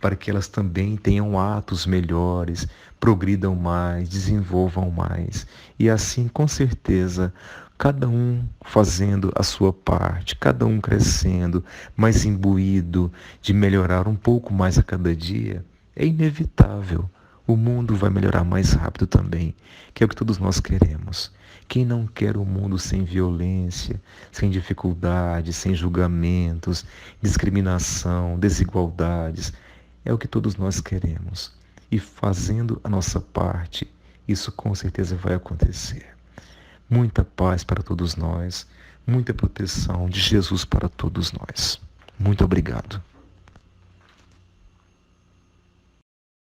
para que elas também tenham atos melhores, progridam mais, desenvolvam mais. E assim, com certeza, cada um fazendo a sua parte, cada um crescendo, mais imbuído de melhorar um pouco mais a cada dia, é inevitável. O mundo vai melhorar mais rápido também, que é o que todos nós queremos. Quem não quer um mundo sem violência, sem dificuldades, sem julgamentos, discriminação, desigualdades? É o que todos nós queremos. E fazendo a nossa parte, isso com certeza vai acontecer. Muita paz para todos nós, muita proteção de Jesus para todos nós. Muito obrigado.